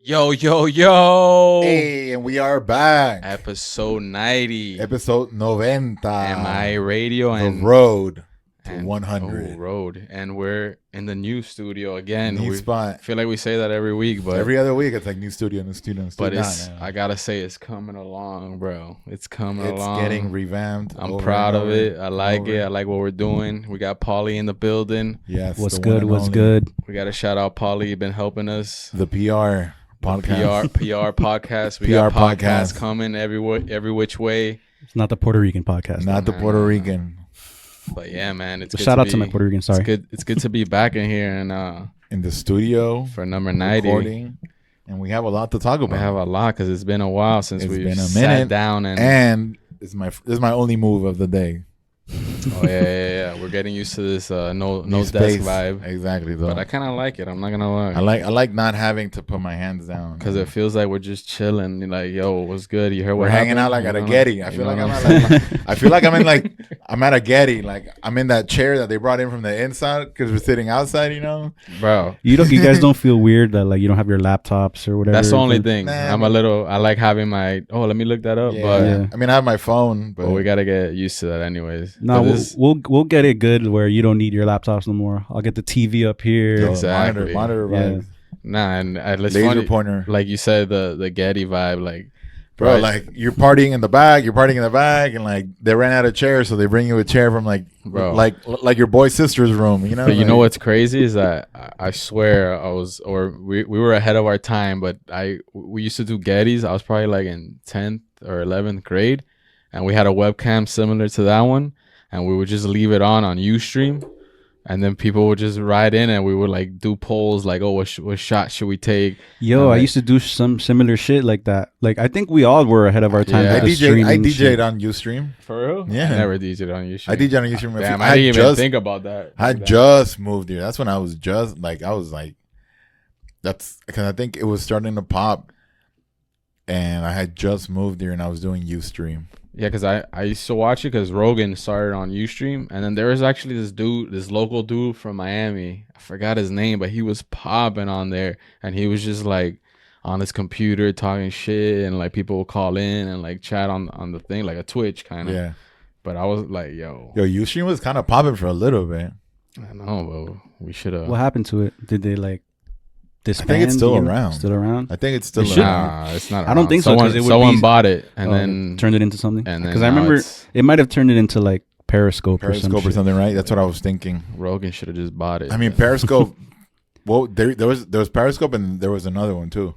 Yo, yo, yo. Hey, and we are back. Episode 90. Episode 90. M.I.A. Radio The and road to and 100. road. And we're in the new studio again. New We spot. feel like we say that every week, but Every other week, it's like new studio, new studio, new studio. but I gotta say it's coming along, bro. It's coming along. It's getting revamped. I'm proud of it. I like it. I like what we're doing. We got Paulie in the building. Yes. What's good? What's good? We gotta shout out Paulie. You've been helping us. The PR podcast. PR podcast. We PR got podcasts podcast. coming every which way. It's not the Puerto Rican podcast. Not the Puerto Rican. But yeah, man, it's good Shout to out be, to my Puerto Rican. Sorry. It's good to be back in here and In the studio. for number 90. Recording. And we have a lot to talk about. We have a lot because it's been a while since It's we been a sat minute. down And this is my only move of the day. oh yeah. We're getting used to this no New desk space. vibe. Exactly. Though. But I kind of like it. I'm not gonna lie. I like not having to put my hands down. Because it feels like we're just chilling. Like, yo, what's good? You heard what We're hanging happened? out like at a You know? Getty. I You feel know like what I'm saying? at I feel like I'm at a Getty. Like I'm in that chair that they brought in from the inside because we're sitting outside. You know, Bro. You guys don't feel weird that like you don't have your laptops or whatever. That's the only thing. Nah, I like having my, let me look that up. yeah. But Yeah. I mean, I have my phone, but we got to get used to that anyways. No, But this- we'll get it good where you don't need your laptops no more. I'll get the TV up here. Yo, Exactly. monitor Yeah. vibes. Nah, and it's Laser funny, pointer, like you said, the Getty vibe, like, bro. right. Like you're partying in the back, and like they ran out of chairs, so they bring you a chair from like your boy's sister's room. You know, But you know Like, what's crazy is that I swear we were ahead of our time, but we used to do Gettys. I was probably like in 10th or 11th grade, and we had a webcam similar to that one, and we would just leave it on Ustream. And then people would just write in, and we would like do polls, like, "Oh, what shot should we take?" Yo, I used to do some similar shit like that. Like I think we all were ahead of our time. Yeah. with I the streaming DJ'd shit. on UStream. For real? Yeah. I never DJed on Ustream. I DJ'd on UStream. Damn, I didn't even think about that. I just moved here. That's when I was that's because I think it was starting to pop, and I had just moved here, and I was doing UStream. Yeah, because I used to watch it because Rogan started on Ustream. And then there was actually this local dude from Miami. I forgot his name, but he was popping on there. And he was just like on his computer talking shit. And like people would call in and like chat on the thing, like a Twitch kind of. Yeah. But I was like, yo, UStream was kind of popping for a little bit. I know, bro. We should have. What happened to it? Did they like disband? I think it's still You know? around. Still around? I think it's still It should. around. Nah, it's not. I don't think so, 'cause it would someone be- bought it and Oh, then turned it into something. and then Because I now remember it's- it might have turned it into like Periscope or Periscope some shit. right? That's what I was thinking. Rogan should have just bought it. I mean, Periscope. Well, there was Periscope, and there was another one too.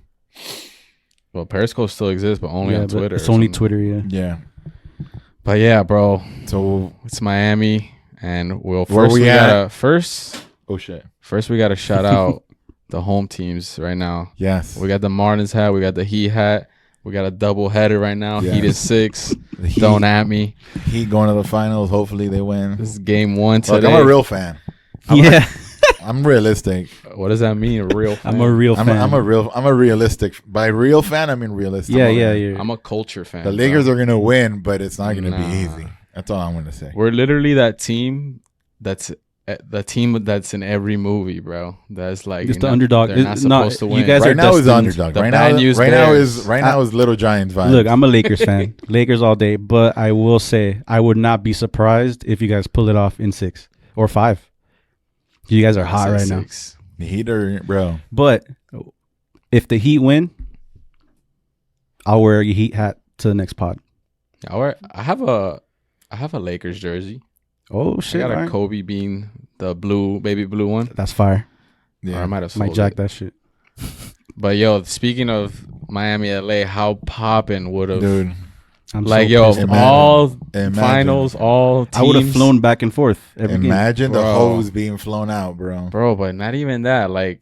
well, Periscope still exists, but only on but Twitter. It's or only something. Twitter, yeah. Yeah. But yeah, bro. So It's Miami, and Where first we we at? gotta oh shit. first we gotta shout out the home teams right now. Yes. We got the Marlins hat, we got the Heat hat, we got a double header right now. Yes. Heat is 6. The Heat, Don't at me. Heat going to the finals. Hopefully they win. This is game 1 Look, today. I'm a real fan. Yeah. I'm realistic. What does that mean? A real fan? I'm a real fan. I'm a realistic. By real fan, I mean realistic. Yeah. I'm a culture fan. The bro. Lakers are gonna win, but it's not gonna Nah. be easy. That's all I'm gonna say. We're literally that team that's the team that's in every movie, bro. That's like Just the underdog. They're not It's not- supposed to you win. guys Right are now is the destined. underdog. The Right bad now, news right bears. now is Little Giants vibes. Look, I'm a Lakers fan. Lakers all day. But I will say, I would not be surprised if you guys pull it off in 6 or 5. You guys are hot right now. 6. the Heat are, bro. But if the Heat win, I'll wear a Heat hat to the next pod. I have a Lakers jersey. Oh I shit! got a alright. Kobe bean, the baby blue one. That's fire. Or I Yeah, might have Might sold jack it. that shit. But yo, speaking of Miami, LA, how poppin' would have dude. I'm like so yo pissed. Imagine. all Imagine. finals, all teams. I would have flown back and forth every game. Imagine the Bro. hose being flown out, bro. bro. But not even that. Like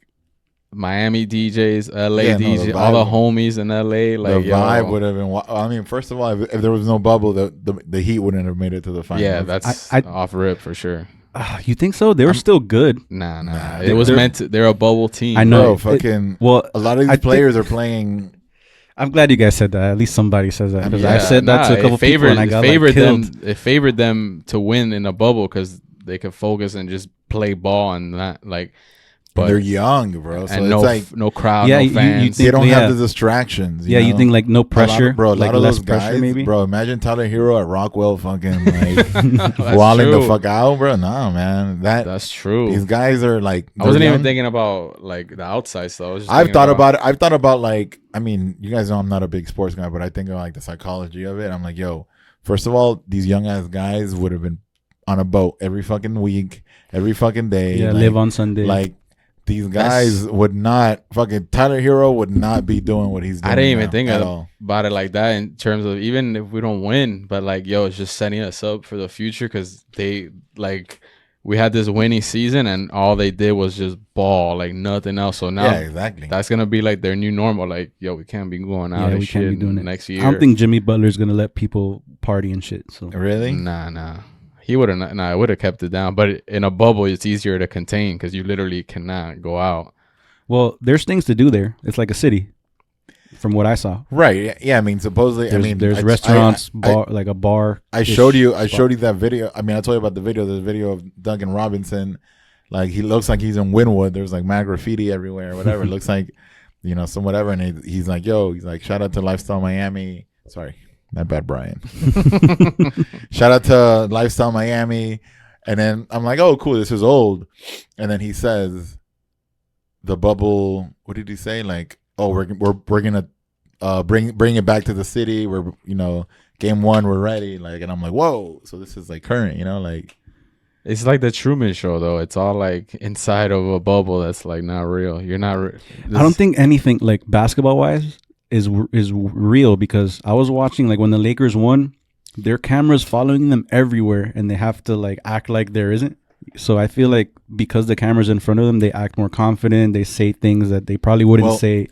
Miami DJs, LA Yeah, no, the DJs, all the vibe- homies in LA. Like the yo, vibe would have been. I mean, first of all, if there was no bubble, the Heat wouldn't have made it to the finals. yeah, that's I- off rip for sure. You think so? They were still good. Nah. Nah, It was they're- meant to. They're a bubble team. I bro. know. Fucking Well, a lot of I these think- players are playing. I'm glad you guys said that. At least somebody says that. 'Cause Yeah, I said that to a couple people and I got like, killed. It favored them to win in a bubble because they could focus and just play ball and not like But but they're young, bro. So and it's like no crowd, Yeah, no you fans. they think- don't have yeah. the distractions. Yeah, you know? think like no A lot pressure, of, bro, a like lot of less those pressure, guys, maybe. bro. Imagine Tyler Hero at Rockwell, fucking like That's walling the true. fuck out, bro. Nah, man, That's true. these guys are like. I wasn't they're even young. thinking about like the outside stuff. I was just I've thinking thought about it. I've thought about like. I mean, you guys know I'm not a big sports guy, but I think of like the psychology of it. I'm like, yo, first of all, these young ass guys would have been on a boat every fucking week, every fucking day. Yeah, like, live on Sunday. Like these guys would not fucking Tyler Hero would not be doing what he's doing. I didn't even now think at all. about it like that in terms of even if we don't win, but like, yo, it's just setting us up for the future because they like we had this winning season and all they did was just ball, like nothing else. So now Yeah, exactly. that's gonna be like their new normal. Like, yo, we can't be going out Yeah, and we can't shit be doing it next year. I don't think Jimmy Butler's gonna let people party and shit. So Really? Nah. He would have. Nah, I would have kept it down. But in a bubble, it's easier to contain because you literally cannot go out. well, there's things to do there. It's like a city, from what I saw. Right. Yeah. I mean, supposedly. There's restaurants, bar, like a bar. I showed you that video. I mean, I told you about the video. There's a video of Duncan Robinson. Like he looks like he's in Wynwood. There's like mad graffiti everywhere, or whatever. It looks like, some whatever. And he's like, yo, he's like, shout out to Lifestyle Miami. Sorry, not bad, Brian. Shout out to Lifestyle Miami. And then I'm like, oh, cool. This is old. And then he says, the bubble. What did he say? Like, oh, we're gonna bring it back to the city. We're game one, we're ready. Like, and I'm like, whoa. So this is like current, like. It's like the Truman Show, though. It's all like inside of a bubble that's like not real. You're not. I don't think anything like basketball wise is real because I was watching like when the Lakers won, their cameras following them everywhere, and they have to like act like there isn't. So I feel like because the camera's in front of them, they act more confident. They say things that they probably wouldn't say.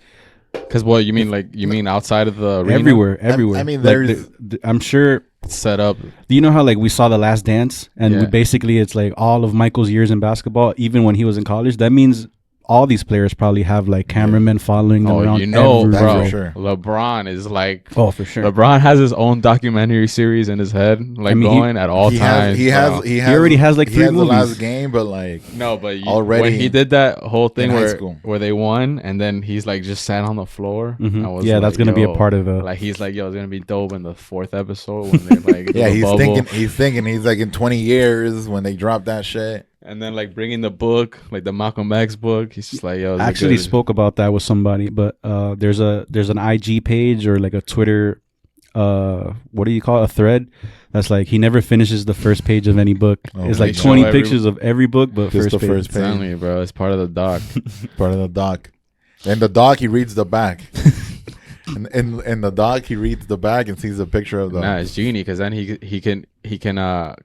Because what you mean, like you mean outside of the arena? Everywhere. I mean, like, there's. I'm sure. Set up. Do you know how like we saw The Last Dance and Yeah. it's like all of Michael's years in basketball, even when he was in college? That means all these players probably have like cameramen following them around. Bro. for sure. LeBron is like. Oh, for sure. LeBron has his own documentary series in his head, like going at all times. He already has like 3 the movies. last game, but like No, but already when he did that whole thing in high school. where they won, and then he's like just sat on the floor. Mhm. I was Yeah, that's like, gonna be a yo, part of the. Like he's like, yo, it's gonna be dope in the 4th episode when they like do yeah, the he's bubble. thinking he's like in 20 years when they drop that shit. And then like bringing the book, like the Malcolm X book. He's just like, yo, I actually good. spoke about that with somebody, but there's an IG page or like a Twitter, what do you call it? A thread. That's like he never finishes the first page of any book. Oh, It's they like show 20 every- pictures of every book, but Just first the page. first page. Tell me, bro, it's part of the doc. Part of the doc. In the doc, he reads the back. in the doc, he reads the back and sees a picture of the. Nah, it's genie because then he can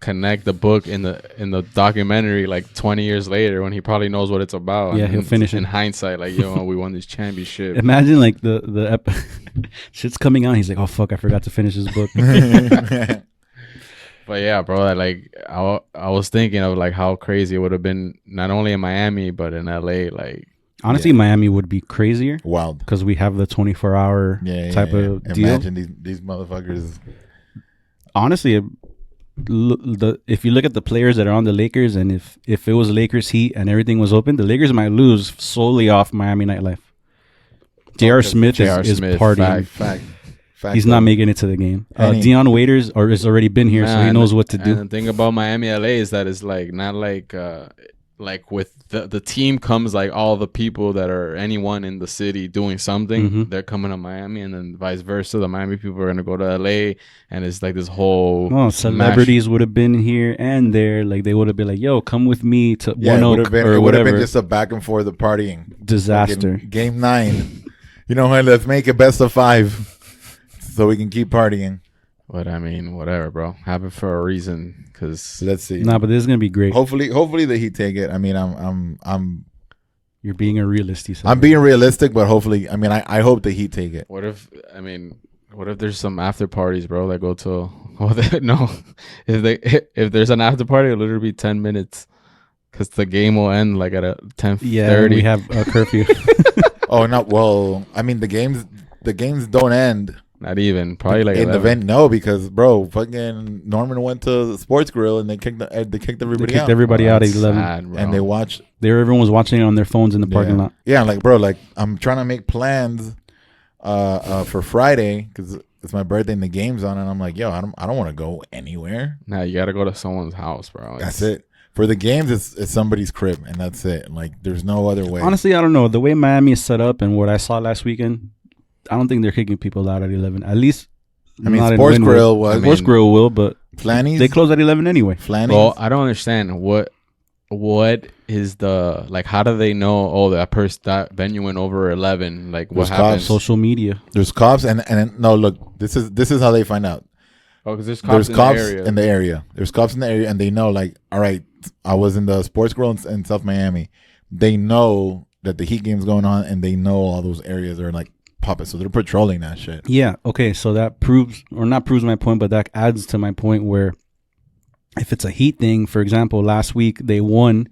connect the book in the documentary like 20 years later when he probably knows what it's about. Yeah, and he'll finish in it. hindsight, like, yo, we won this championship. Imagine like the shit's coming out. He's like, oh fuck, I forgot to finish this book. But yeah, bro, like I was thinking of like how crazy it would have been not only in Miami but in LA. Like, Honestly, Miami would be crazier Wild. because we have the 24-hour type of deal. Imagine these motherfuckers. Honestly, if you look at the players that are on the Lakers, and if it was Lakers Heat and everything was open, the Lakers might lose solely off Miami nightlife. J.R. Smith is partying. Fact. He's not making it to the game. Deion Waiters has already been here, so he Man, knows what to do. And the thing about Miami, LA is that it's like not like with the team comes like all the people that are anyone in the city doing something. Mhm. They're coming to Miami, and then vice versa. The Miami people are gonna go to LA, and it's like this whole Oh, celebrities would have been here and there. Like they would have been like, "Yo, come with me to Yeah, One it would Oak have been. or It would have whatever." been just a back and forth of partying. Disaster. Fucking Game 9. You know what? Let's make it best of 5, so we can keep partying. But I mean, whatever, bro. Happened for a reason. Cause So let's see. Nah, but this is gonna be great. Hopefully the Heat take it. I mean, I'm You're being a realist. He said. I'm being realistic, but hopefully, I mean, I hope the Heat take it. what if there's some after parties, bro? That go till no, if there's an after party, it'll literally be 10 minutes. Cause the game will end like at a 10:30. Yeah, we have a curfew. Oh no! Well, I mean, the games don't end. Not even. Probably like in the 11. event. No, because bro, fucking Norman went to the Sports Grill and they kicked They everybody kicked out, everybody Bro, out at that's 11. sad, bro. and they watched. Everyone was watching it on their phones in the parking Yeah, lot. yeah, like bro, like I'm trying to make plans, for Friday because it's my birthday and the game's on, and I'm like, yo, I don't want to go anywhere. Nah, you gotta go to someone's house, bro. That's it. For the games, it's somebody's crib, and that's it. Like, there's no other way. Honestly, I don't know. The way Miami is set up and what I saw last weekend, I don't think they're kicking people out at 11. At least, I mean, not in Sports Wynwood. Grill was. Sports Grill will, but Flanny's. they close at 11 anyway. Flanny's. Well, I don't understand what is the like. How do they know? Oh, that venue went over 11. Like, what There's happened? cops. Social media. There's cops, and no, look, this is how they find out. Oh, because there's There's cops cops in the area. in the area. There's cops in the area, and they know, like, all right, I was in the Sports Grill in South Miami. They know that the Heat game's going on, and they know all those areas are like popping, so they're patrolling that shit. Yeah. Okay. So that proves, or not proves my point, but that adds to my point where if it's a Heat thing, for example, last week they won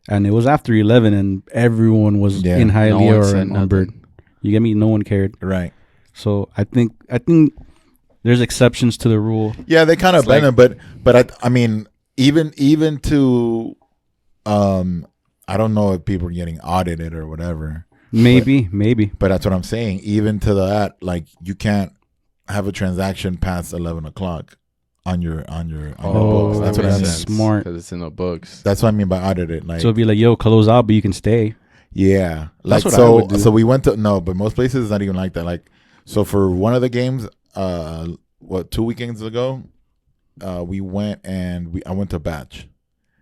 and it was after 11 and everyone was Yeah. in No Hialeah one or said on nothing. Bird. You get me? No one cared. Right. So I think there's exceptions to the rule. Yeah, they kind of It's like- bend it, but I mean, even to, I don't know if people are getting audited or whatever. Maybe. But that's what I'm saying. Even to that, like, you can't have a transaction past 11 o'clock on your books. That's what I that's mean. smart. Because it's in the books. That's what I mean by audited. Like, So it'd be like, yo, close out, but you can stay. yeah, like, That's what I so would do. so we went to, no, but most places it's not even like that. Like, so for one of the games, 2 weekends ago, we went and I went to Batch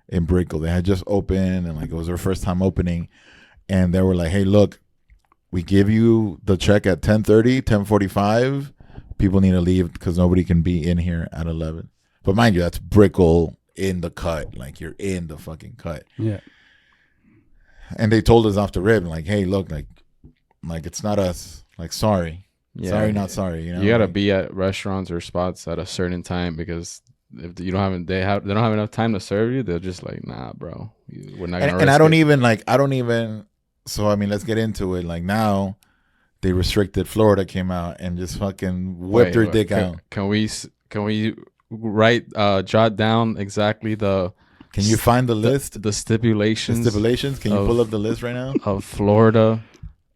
in Brickell. They had just opened, and like it was their first time opening, and they were like, hey, look, we give you the check at 10:30, 10:45. People need to leave because nobody can be in here at 11. But mind you, that's Brickell in the cut. Like, you're in the fucking cut. Yeah. And they told us off the rip, like, hey, look, like it's not us. Like, sorry. Yeah. Sorry, not sorry. You know, You gotta like, be at restaurants or spots at a certain time because if you don't have they don't have enough time to serve you, they're just like, nah, bro, we're not gonna. and I don't risk even. So I mean, let's get into it. Like, now, they restricted. Florida came out and just fucking whipped her dick out. Can we jot down exactly the Can you find the list? the The stipulations stipulations? Can you pull up the list right now? of Florida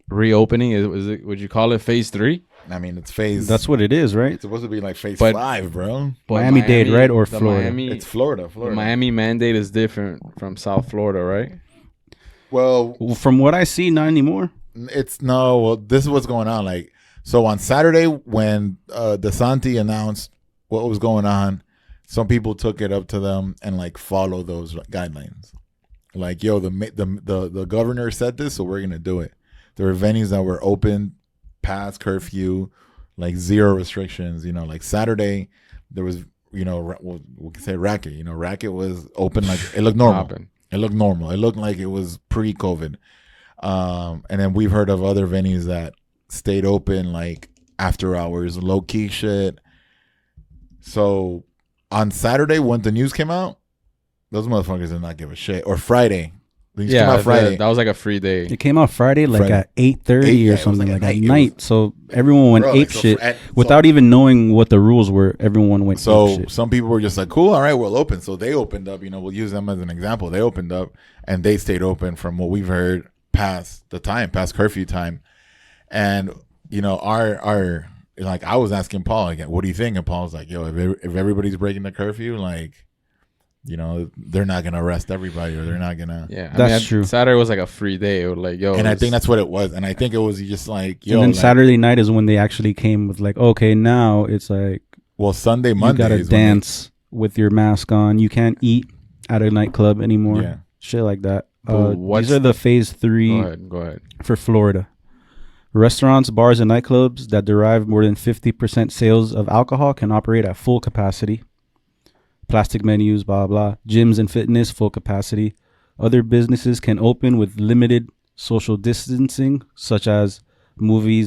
reopening? Is it? Would you call it phase 3? I mean, it's phase. That's what it is, right? it's supposed to be like phase But- 5, bro. But Miami-Dade, right? Or the Florida? It's Florida. The Miami mandate is different from South Florida, right? Well, Well, from what I see, not anymore. it's no. Well, this is what's going on. Like, so on Saturday when DeSanti announced what was going on, some people took it up to them and like follow those guidelines. Like, yo, the governor said this, so we're gonna do it. There were venues that were open past curfew, like zero restrictions. You know, like Saturday, there was, you know, we can say Racket. You know, Racket was open, like it looked normal. Poppin'. It looked normal. It looked like it was pre-COVID. And then we've heard of other venues that stayed open, like after hours, low key shit. So on Saturday, when the news came out, those motherfuckers did not give a shit. Or Friday, the news came out Friday. that was like a free day. It came out Friday, like Friday. at 8:30 Yeah, it or was something like like at at night. It night. So everyone went Bro, ape like, so shit so without even knowing what the rules were. Everyone went ape So shit. some people were just like, cool, all right, we'll open. So they opened up, you know, we'll use them as an example. They opened up and they stayed open from what we've heard past the time, past curfew time. And, you know, our like, I was asking Paul, like, what do you think? And Paul was like, yo, if everybody's breaking the curfew, like, you know, they're not going to arrest everybody or they're not going to. Yeah, That's true. Saturday was like a free day. It was like, yo, And I think that's what it was. And I think it was just like, yo. And then like, Saturday night is when they actually came with like, okay, now it's like well, Sunday, you Monday. gotta is when they- dance with your mask on. You can't eat at a nightclub anymore. Yeah. Shit like that. But what's These are the phase 3 Go ahead. for Florida. Restaurants, bars, and nightclubs that derive more than 50% sales of alcohol can operate at full capacity. Plastic menus, blah, blah. Gyms and fitness, full capacity. Other businesses can open with limited social distancing, such as movie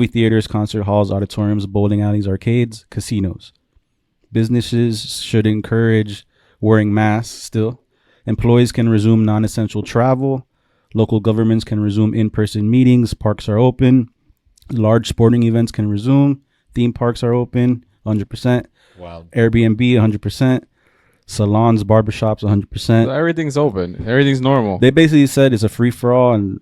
theaters, concert halls, auditoriums, bowling alleys, arcades, casinos. Businesses should encourage wearing masks still. Employees can resume non-essential travel. Local governments can resume in-person meetings. Parks are open. Large sporting events can resume. Theme parks are open 100%. Wow. Airbnb 100%. Salons, barbershops So 100%. everything's open. Everything's normal. They basically said it's a free for all, and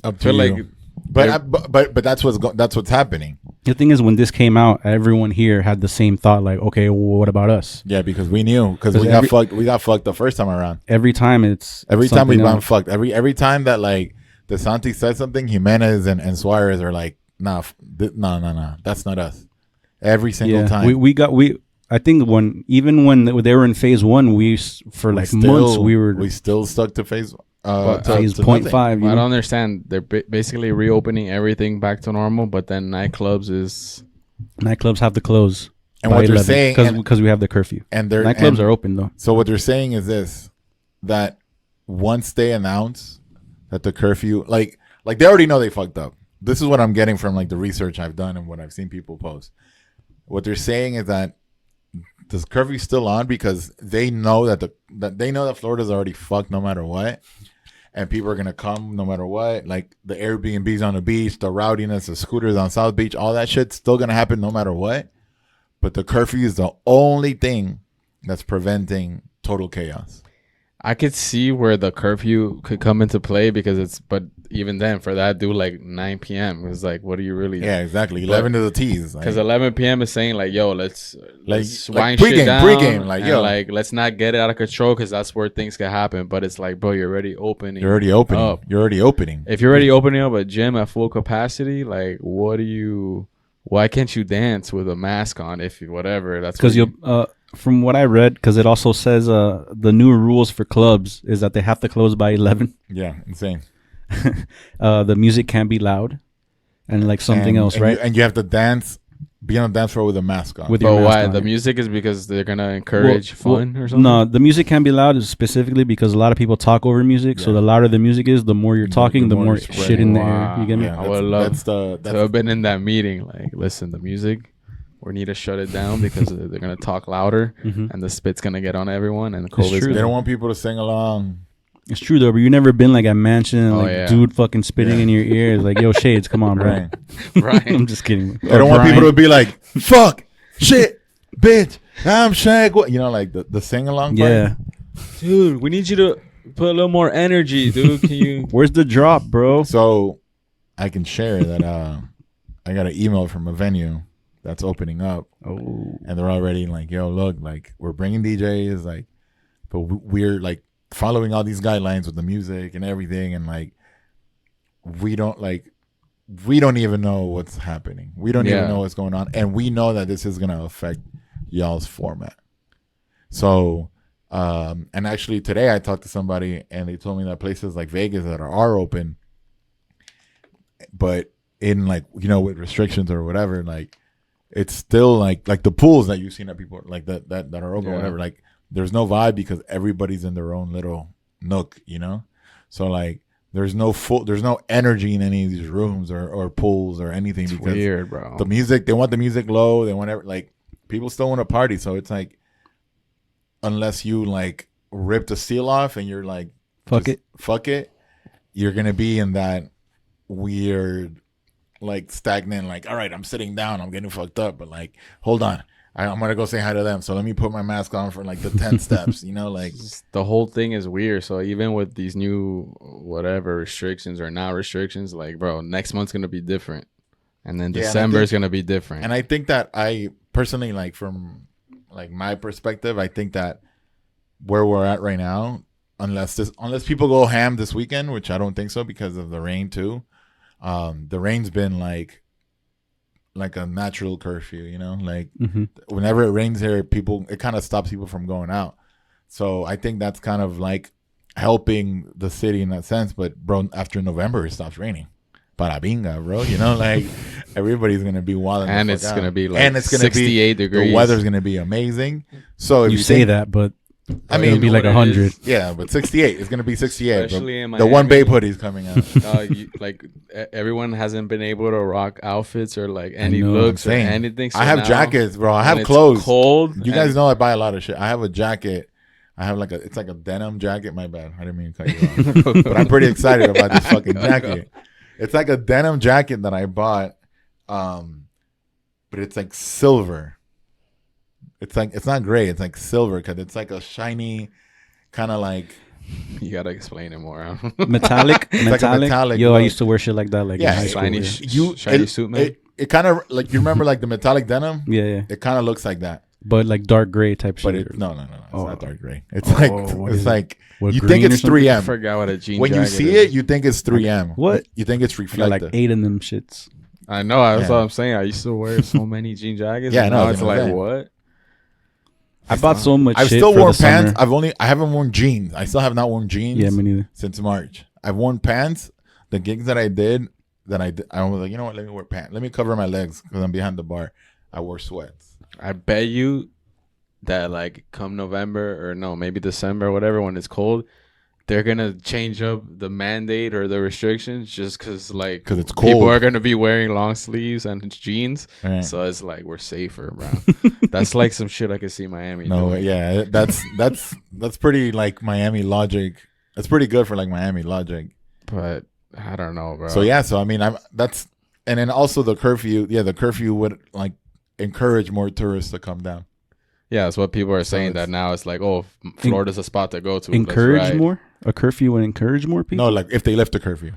Up I to feel you. like But that's what's happening. the thing is, when this came out, everyone here had the same thought, like, okay, well, what about us? Yeah, because we knew because we 'Cause got fucked. We got fucked the first time around. Every time it's Every time we've something been else. fucked. Every time that like DeSantis said something, Jimenez and Suarez are like, nah, no, that's not us. Every single time. we I think when they were in phase 1, for months we still stuck to phase phase to 0.5. nothing. You I don't know? understand. They're basically reopening everything back to normal, but then nightclubs is Nightclubs have to close. And what they're saying, because we have the curfew. and Nightclubs are open though. So what they're saying is this: that once they announce that the curfew, like they already know they fucked up. This is what I'm getting from like the research I've done and what I've seen people post. What they're saying is that this curfew's still on because they know that Florida's already fucked no matter what, and people are gonna come no matter what. Like the Airbnbs on the beach, the rowdiness, the scooters on South Beach, all that shit's still gonna happen no matter what. But the curfew is the only thing that's preventing total chaos. I could see where the curfew could come into play but even then for that do like 9 p.m. It's like, what do you really? Yeah, exactly. 11 to the T's. Because 11 p.m. is saying like, yo, let's wind pregame, shit down. pregame, like, and yo. like let's not get it out of control because that's where things can happen. But it's like, bro, you're already opening. You're already opening. Up. You're already opening. If you're already opening up a gym at full capacity, like, why can't you dance with a mask on if you, whatever? That's because from what I read, because it also says the new rules for clubs is that they have to close by 11. Yeah, insane. The music can't be loud, and like something else, right? And you have to be on a dance floor with a mask on. With your But mask why? on. The music is because they're gonna encourage fun or something. No, the music can't be loud specifically because a lot of people talk over music. So the louder the music is, the more you're talking, the more you're shit in the air. Wow. You get me? Yeah, I would love that's to have been in that meeting. Like, listen, the music, we need to shut it down because they're gonna talk louder, and the spit's gonna get on everyone, and the COVID's true. They don't want people to sing along. It's true though, but you never been like at mansion and like yeah. dude fucking spitting in your ear. It's like, yo, Shades, come on, bro. Right. right. I'm just kidding. They don't want people to be like, fuck, shit, bitch, I'm Shaq. You know, like the sing along part. Yeah. Dude, we need you to put a little more energy, dude. Can you? Where's the drop, bro? So I can share that I got an email from a venue that's opening up. Oh. And they're already like, yo, look, like we're bringing DJs, like, but we're like following all these guidelines with the music and everything, and like we don't even know what's happening. We don't even know what's going on, and we know that this is gonna affect y'all's format. So, and actually today I talked to somebody and they told me that places like Vegas that are open, but in like, you know, with restrictions or whatever, like it's still like the pools that you've seen that people like that are open, whatever, like there's no vibe because everybody's in their own little nook, you know? So like there's no energy in any of these rooms or pools or anything. It's because weird, bro. the music, they want the music low, they want like people still want to party. So it's like, unless you like rip the seal off and you're like, fuck it, you're gonna be in that weird, like stagnant, like, all right, I'm sitting down, I'm getting fucked up, but like, hold on, I'm gonna go say hi to them, so let me put my mask on for like the 10 steps, you know, like the whole thing is weird. So even with these new whatever restrictions or not restrictions, like, bro, next month's gonna be different, and then December is gonna be different. And I think that I personally, like from like my perspective, I think that where we're at right now, unless people go ham this weekend, which I don't think so because of the rain too. The rain's been like a natural curfew, you know, like whenever it rains here, it kind of stops people from going out. So I think that's kind of like helping the city in that sense. But bro, after November, it stops raining. Para binga, bro. You know, like everybody's gonna be wilding, and it's gonna be like, and it's gonna 68 be, degrees. The weather's gonna be amazing. So if you say that, but I mean, it'll be like 100. Yeah, but 68. It's gonna be 68. Especially in the one Miami. Babe hoodie's coming out. Like everyone hasn't been able to rock outfits or like any know, looks or saying. anything. So I have now, jackets, bro. I when have it's clothes. Cold. You guys know I buy a lot of shit. I have a jacket. I have like it's like a denim jacket. My bad. I didn't mean to cut you off. But I'm pretty excited about this fucking jacket. It's like a denim jacket that I bought. but it's like silver. It's like it's not gray. It's like silver because it's like a shiny kind of like You gotta explain it more. Metallic, like a metallic. metallic Yo, I look. used to wear shit like that, like in Yeah, high school. shiny, Yeah. shiny suit, man. It kind of like you remember like the metallic denim. Yeah, yeah. It kind of looks like that, But like dark gray type shit. but it's no. It's Oh. not dark gray. It's like what it's is it? like What, you green think or it's something? 3M. I forgot what a jean When you jacket see is. it, you think it's 3M. What? You think it's I got reflective. like 8 of them shits. I know. That's Yeah. what I'm saying. I used to wear so many jean jackets. Yeah, I and know, now that's it's what I'm like saying. what? I bought so much I've shit still for worn the pants. summer. I haven't worn jeans. I still have not worn jeans Yeah, me neither. since March. I've worn pants. The gigs that I did, I was like, you know what? Let me wear pants. Let me cover my legs because I'm behind the bar. I wore sweats. I bet you that like come November or no, maybe December or whatever when it's cold, they're gonna change up the mandate or the restrictions just because like 'Cause it's people cold. are gonna be wearing long sleeves and jeans, Right. so it's like we're safer, bro. That's like some shit I could see Miami. No, doing. yeah, that's pretty like Miami logic. That's pretty good for like Miami logic. But I don't know, bro. So yeah, so I mean, and then also the curfew. Yeah, the curfew would like encourage more tourists to come down. Yeah, that's what people are saying. it's- That now it's like, oh, Florida's a spot to go to. Let's Encourage ride. more? A curfew would encourage more people? No, like if they lift the curfew,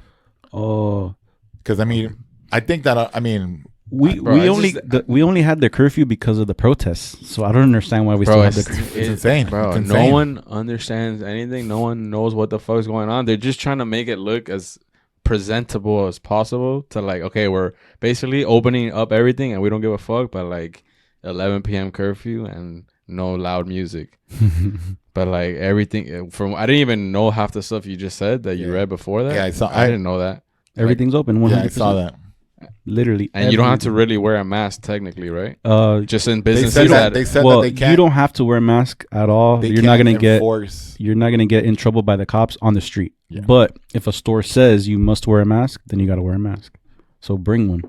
Oh. because I mean, I think that I mean, Bro, We I only just- we only had the curfew because of the protests. So I don't understand why we Bro, still have it's, the curfew. It's insane. bro. It's No insane. one understands anything. No one knows what the fuck's going on. They're just trying to make it look as presentable as possible. To like, okay, we're basically opening up everything, and we don't give a fuck. But like, 11 p.m. curfew and no loud music. But like everything from I didn't even know half the stuff you just said that you Yeah. read before that. Yeah, I didn't know that. Everything's open. 100%. yeah, I saw that. Literally. And you don't have to everything. really wear a mask technically, right? Just Just in They businesses said that that they said well, that they can't. you don't have to wear a mask at all. They You're not can't gonna get enforce. you're not gonna get in trouble by the cops on the street. Yeah. But if a store says you must wear a mask, then you gotta wear a mask. So bring one.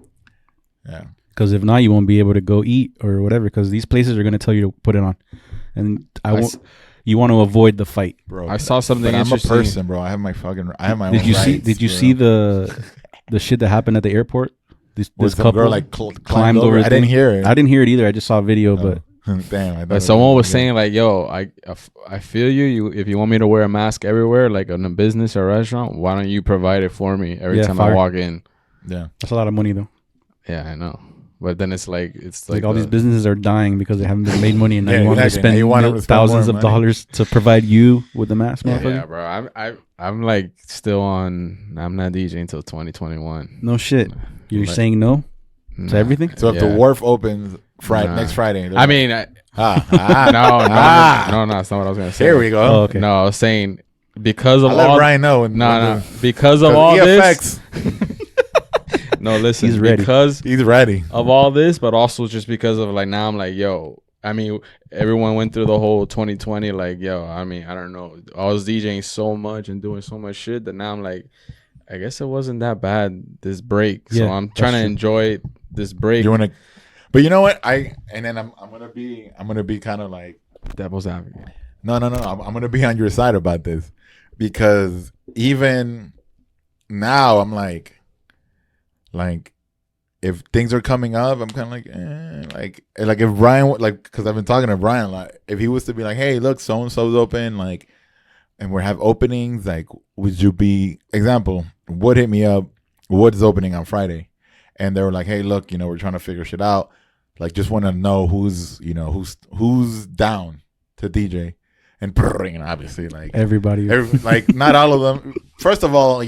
Yeah, Because if not, you won't be able to go eat or whatever. Because these places are gonna tell you to put it on, and I won't. You want to avoid the fight. bro. I saw something But I'm a interesting. person, bro. I have my own. Did you see? rights, Did you bro. see the shit that happened at the airport? This Was some couple girl like climbed climbed over? over. I didn't thing. hear it. I didn't hear it either. I just saw a video, but Damn. I thought But it someone was good. saying like, "Yo, I feel you. If you want me to wear a mask everywhere, like in a business or restaurant, why don't you provide it for me every Yeah, time fire. I walk in?" Yeah, that's a lot of money though. Yeah, I know. But then it's like Like all these businesses are dying because they haven't been made money, and now Yeah, you want them to exactly. Now spend you want them to spend thousands more of money. dollars to provide you with the mask, Yeah. motherfucker. Yeah, bro. I'm like still on. I'm not DJing until 2021. No shit. You're Like- saying no Nah. to everything? So if Yeah. the wharf opens Nah. next Friday, they're I like, mean, no, no, that's not what I was gonna say. Here we go. Oh, okay. No, I was saying because of I'll let all. Brian know. No, because of all this. No, listen. He's ready. Because He's ready. of all this, but also just because of like now I'm like, yo, I mean, everyone went through the whole 2020, like, yo, I mean, I don't know. I was DJing so much and doing so much shit that now I'm like, I guess it wasn't that bad this break. So Yeah, I'm trying to that's true. enjoy this break. You want to, but you know what? I'm gonna be kind of like, Devil's advocate. no. I'm gonna be on your side about this because even now I'm like if things are coming up, I'm kind of like if Brian because I've been talking to Brian, like if he was to be like, hey, look, so and so's open, like, and we have openings, like, would you be example? Wood hit me up. Wood's opening on Friday, and they were like, hey, look, we're trying to figure shit out. Like, just want to know who's down to DJ, and obviously like Everybody. like not all of them. First of all,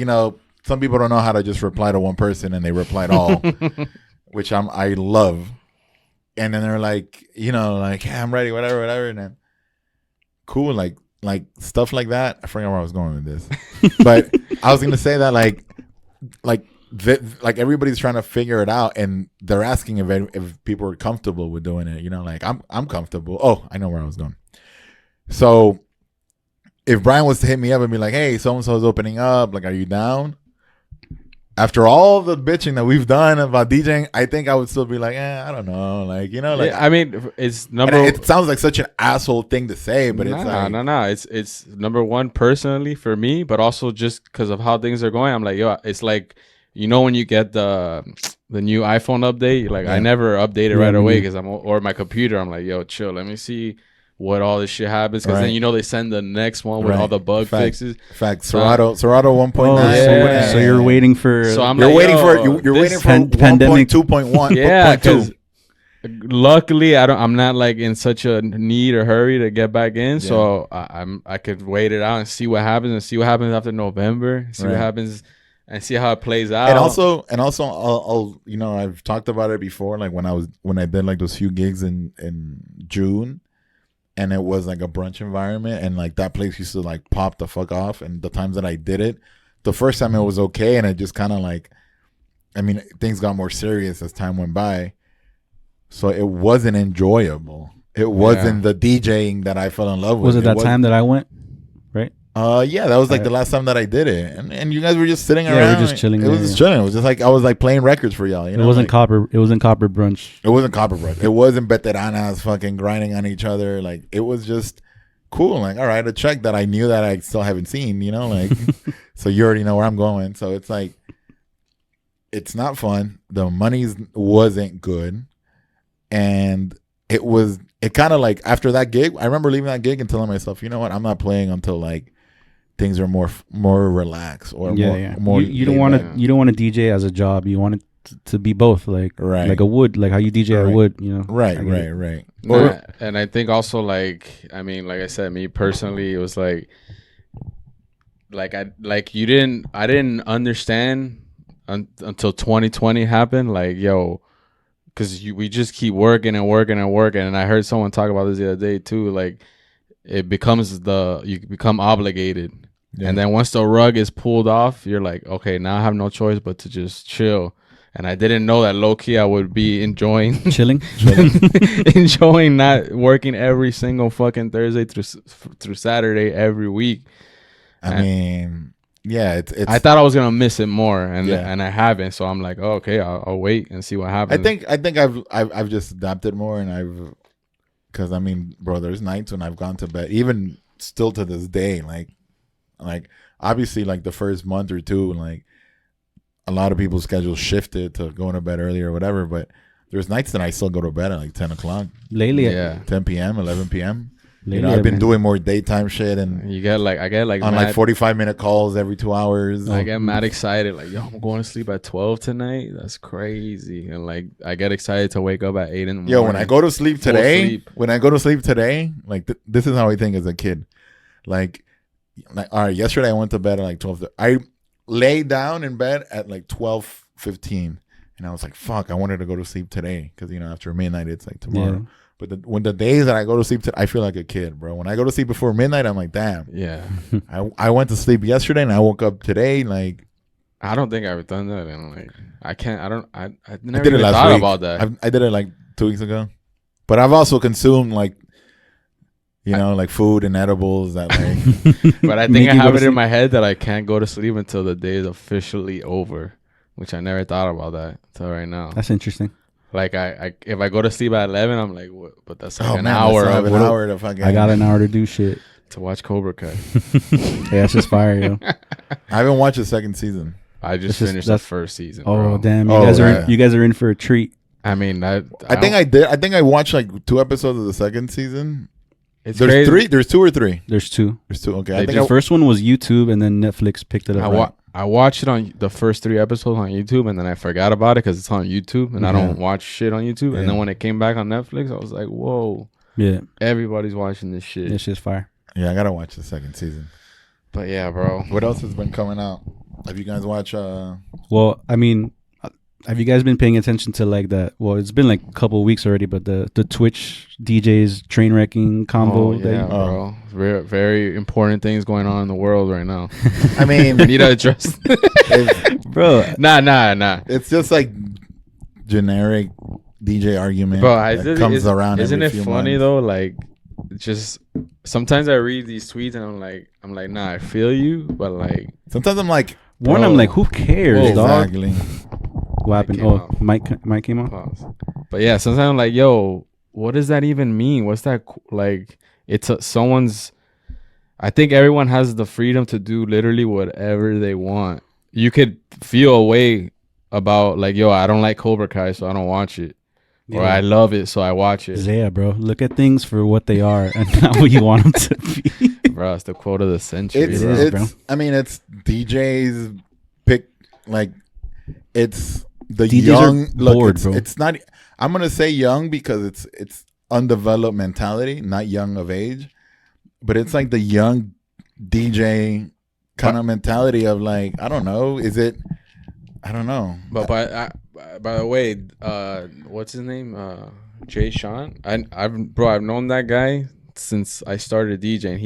some people don't know how to just reply to one person and they replied all, which I love. And then they're like, like, yeah, I'm ready, whatever. And then cool, like stuff like that. I forgot where I was going with this, but I was gonna say that like everybody's trying to figure it out, and they're asking if people are comfortable with doing it. Like I'm comfortable. Oh, I know where I was going. So if Brian was to hit me up and be like, hey, so and so is opening up, like, are you down? After all the bitching that we've done about DJing, I think I would still be like, I don't know, like, like. Yeah, I mean, it's And number. it sounds like such an asshole thing to say, but it's like, no. It's number one personally for me, but also just because of how things are going. I'm like, yo, it's like you know, when you get the new iPhone update, like I Yeah. never updated Yeah, right me away neither. because or my computer. I'm like, yo, chill. Let me see what all this shit happens, because then Right. you know they send the next one with all Right. the bug Fact. fixes. Fact. So Serato 1.9. Oh, Yeah. so you're waiting for So I'm You're like, waiting for yo, you're waiting this, for pandemic. 1.2.1. yeah, 0.2. because luckily I'm not like in such a need or hurry to get back in, Yeah. so I could wait it out and see what happens, and see what happens after November, see what Right. happens, and see how it plays And out. also, I'll you know, I've talked about it before. Like when I did like those few gigs in June, and it was like a brunch environment, and like that place used to like pop the fuck off. And the times that I did it, the first time it was okay, and it just kind of like, I mean, things got more serious as time went by, so it wasn't enjoyable. It wasn't the DJing that I fell in love with. Was it that time that I went? Right. Yeah, that was like the last time that I did it, and you guys were just sitting Yeah, around. we're just chilling It was there, just yeah. chilling. It was just like I was like playing records for y'all. You know, It wasn't like, copper. It wasn't copper brunch. It wasn't copper bread. It wasn't veteranas fucking grinding on each other. Like it was just cool. Like all right, a check that I knew that I still haven't seen. You know, like so you already know where I'm going. So it's like it's not fun. The money's wasn't good, and it kind of like after that gig. I remember leaving that gig and telling myself, you know what, I'm not playing until like things are more relaxed or more. You don't laid want back. to. You don't want to DJ as a job. You want it to be both, like Right. like a wood, like how you DJ a Right. wood. You know. Right, I get it. right. Nah, and I think also, like, I mean, like I said, me personally, it was like I didn't understand until 2020 happened. Like, yo, because we just keep working and working and working. And I heard someone talk about this the other day too. Like, you become obligated. Yeah. And then once the rug is pulled off, you're like, okay, now I have no choice but to just chill. And I didn't know that low key I would be enjoying Chilling. enjoying not working every single fucking Thursday through Saturday every week. I mean, yeah, it's. I thought I was gonna miss it more, and Yeah. and I haven't. So I'm like, oh, okay, I'll wait and see what happens. I think I've just adapted more, and because I mean, bro, there's nights when I've gone to bed, even still to this day, like obviously like the first month or two, like a lot of people's schedules shifted to going to bed early or whatever, but there's nights that I still go to bed at like 10 o'clock, Lately, yeah, 10 p.m., 11 p.m. You lately know, I've been been- doing more daytime shit and I get like on mad, like 45-minute calls every 2 hours. I get mad excited, like, yo, I'm going to sleep at 12 tonight. That's crazy. And like I get excited to wake up at 8 in the morning. Yo, when I go to sleep Full today, sleep. like this is how I think as a kid. Like all right, yesterday I went to bed at like 12. I lay down in bed at like 12:15, and I was like, fuck, I wanted to go to sleep today because you know after midnight it's like tomorrow. Yeah. But when the days that I go to sleep, I feel like a kid, bro. When I go to sleep before midnight, I'm like, damn. Yeah, I went to sleep yesterday and I woke up today like I don't think I've ever done that. And like I can't. I don't. I I never did it even last thought week. about that. I did it like 2 weeks ago. But I've also consumed like, you know, like food and edibles that like. But I Make think I you go have to it in sleep. my head that I can't go to sleep until the day is officially over, which I never thought about that until right now. That's interesting. Like I if I go to sleep at 11, I'm like, what? But that's like Oh an man, hour I have of an hour to fucking. I got an hour to do shit. to watch Cobra Kai. Yeah, that's just fire, yo. I haven't watched the second season. I just It's just- finished the that's- first season. Oh bro. damn, Oh, right. you guys are in for a treat. I mean, I think I did. I think I watched like 2 episodes of the second season. It's There's crazy. 3. There's 2 or 3. There's 2. There's 2. Okay, They I think The first one was YouTube, and then Netflix picked it up. I watched it on the first 3 episodes on YouTube, and then I forgot about it because it's on YouTube, and I don't watch shit on YouTube. Yeah. And then when it came back on Netflix, I was like, whoa, Yeah, everybody's watching this shit. this shit's fire. Yeah, I gotta watch the second season. But yeah, bro. What else has been coming out? Have you guys watched? Well, I mean, have you guys been paying attention to like that? Well, it's been like a couple of weeks already, but the Twitch DJs train wrecking combo. Oh, yeah, bro. Very, very important things going on in the world right now. I mean, We need to address. Bro, Nah. it's just like generic DJ argument. Bro, that comes around. Isn't every it few funny months. though? Like, just sometimes I read these tweets and I'm like, nah, I feel you, but like, Sometimes I'm like, one, Bro. I'm like, who cares, dog? exactly. What happened? came Oh, off. Mike came on. pause. But yeah, sometimes I'm like, yo, what does that even mean? What's that like? It's someone's. I think everyone has the freedom to do literally whatever they want. you could feel a way about like, yo, I don't like Cobra Kai, so I don't watch it, or Yeah. I love it, so I watch it. Zaya, bro, look at things for what they are and not what you want them to be. Bro, it's the quote of the century. It's bro. is, bro. it's. I mean, it's DJs pick like it's the DJs young are look. bored, It's, bro. it's not. I'm gonna say young because it's undeveloped mentality, not young of age, but it's like the young DJ kind of mentality of like, I don't know, is it? I don't know. But by the way, what's his name? Jay Sean. I've known that guy since I started DJing.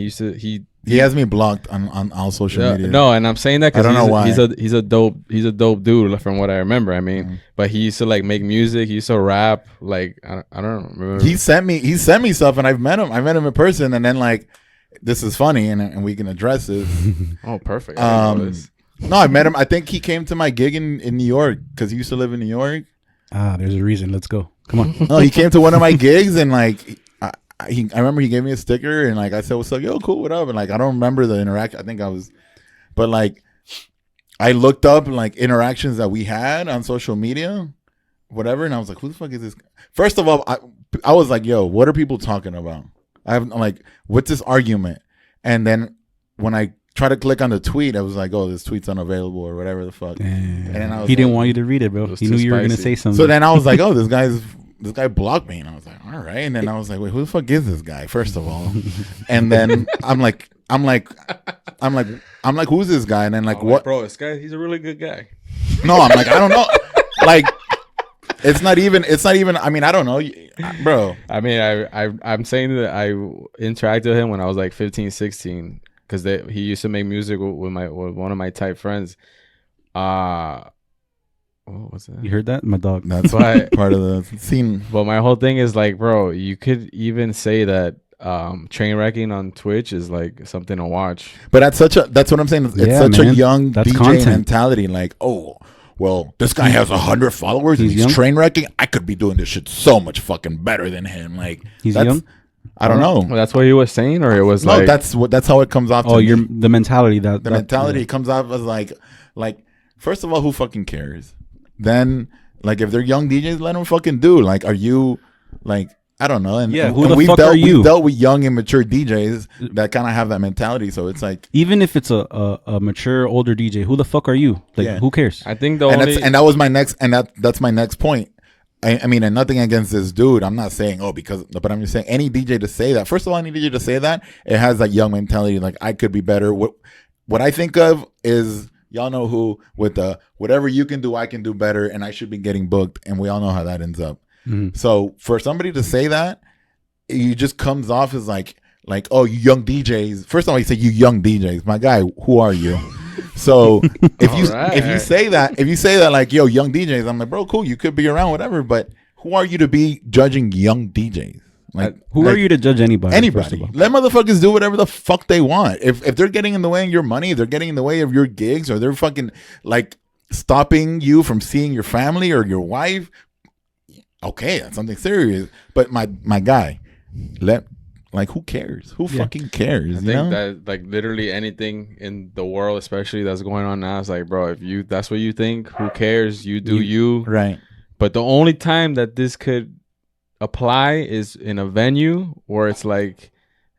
He has me blocked on all social media. No, and I'm saying that I because don't know why. he's a dope dude from what I remember. I mean, but he used to like make music. He used to rap. Like I don't remember. He sent me stuff, and I've met him. I met him in person, and then like, this is funny, and we can address this. Oh, perfect. I didn't know this. No, I met him. I think he came to my gig in New York because he used to live in New York. There's a reason. Let's go. Come on. No, he came to one of my gigs, and like, I remember he gave me a sticker, and like I said, "What's up, yo, cool, what up?" And like, I don't remember the interaction. I think I was, but like, I looked up like interactions that we had on social media, whatever, and I was like, "Who the fuck is this?" First of all, I was like, "Yo, what are people talking about?" I'm like, "What's this argument?" And then when I try to click on the tweet, I was like, "Oh, this tweet's unavailable" or whatever the fuck. And then I was He didn't like- want you to read it, bro. was He too knew you were gonna spicy. say something. So then I was like, "Oh, this guy blocked me," and I was like, "All right." And then I was like, "Wait, who the fuck is this guy?" First of all, and then I'm like, "Who's this guy?" And then like, what? bro? This guy, he's a really good guy. No, I'm like, I don't know. Like, it's not even. I mean, I don't know, bro. I mean, I'm saying that I interacted with him when I was like 15, 16 because he used to make music with one of my tight friends. What was that? You heard that, my dog? That's But part of the scene. but my whole thing is like, bro, you could even say that train wrecking on Twitch is like something to watch. But that's what I'm saying. It's Yeah, such a man. young That's DJ content. mentality. Like, oh, well, this guy has 100 followers and He's he's young? train wrecking. I could be doing this shit so much fucking better than him. Like, He's that's- young. I don't know. Well, that's what he was saying, or it was No, like that's how it comes off. Oh, to you're me. the mentality that The mentality comes off as like, first of all, who fucking cares? Then, like, if they're young DJs, let them fucking do. Like, are you, like, I don't know. And Yeah, and who the we've fuck dealt, are you? We've dealt with young, immature DJs that kind of have that mentality. So it's like, Even if it's a mature older DJ, who the fuck are you? Like, Yeah. who cares? I think the and only that was my next, and that's my next point. I mean, and nothing against this dude. I'm not saying, but I'm just saying any DJ to say that. First of all, any DJ to say that, it has that young mentality. Like, I could be better. What I think of is, y'all know who, with the whatever you can do, I can do better, and I should be getting booked. And we all know how that ends up. Mhm. So for somebody to say that, it just comes off as like, oh, you young DJs. First of all, you say you young DJs. My guy, who are you? So if you say that like, yo, young DJs, I'm like, bro, cool, you could be around, whatever, but who are you to be judging young DJs? Like, Who are you to judge anybody? first of Anybody. all? Let motherfuckers do whatever the fuck they want. If they're getting in the way of your money, they're getting in the way of your gigs, or they're fucking like stopping you from seeing your family or your wife, okay, that's something serious. But my guy, who cares? Who fucking cares? I think that like literally anything in the world, especially that's going on now, is like, bro, if that's what you think, who cares? You do you. Right. But the only time that this could apply is in a venue where it's like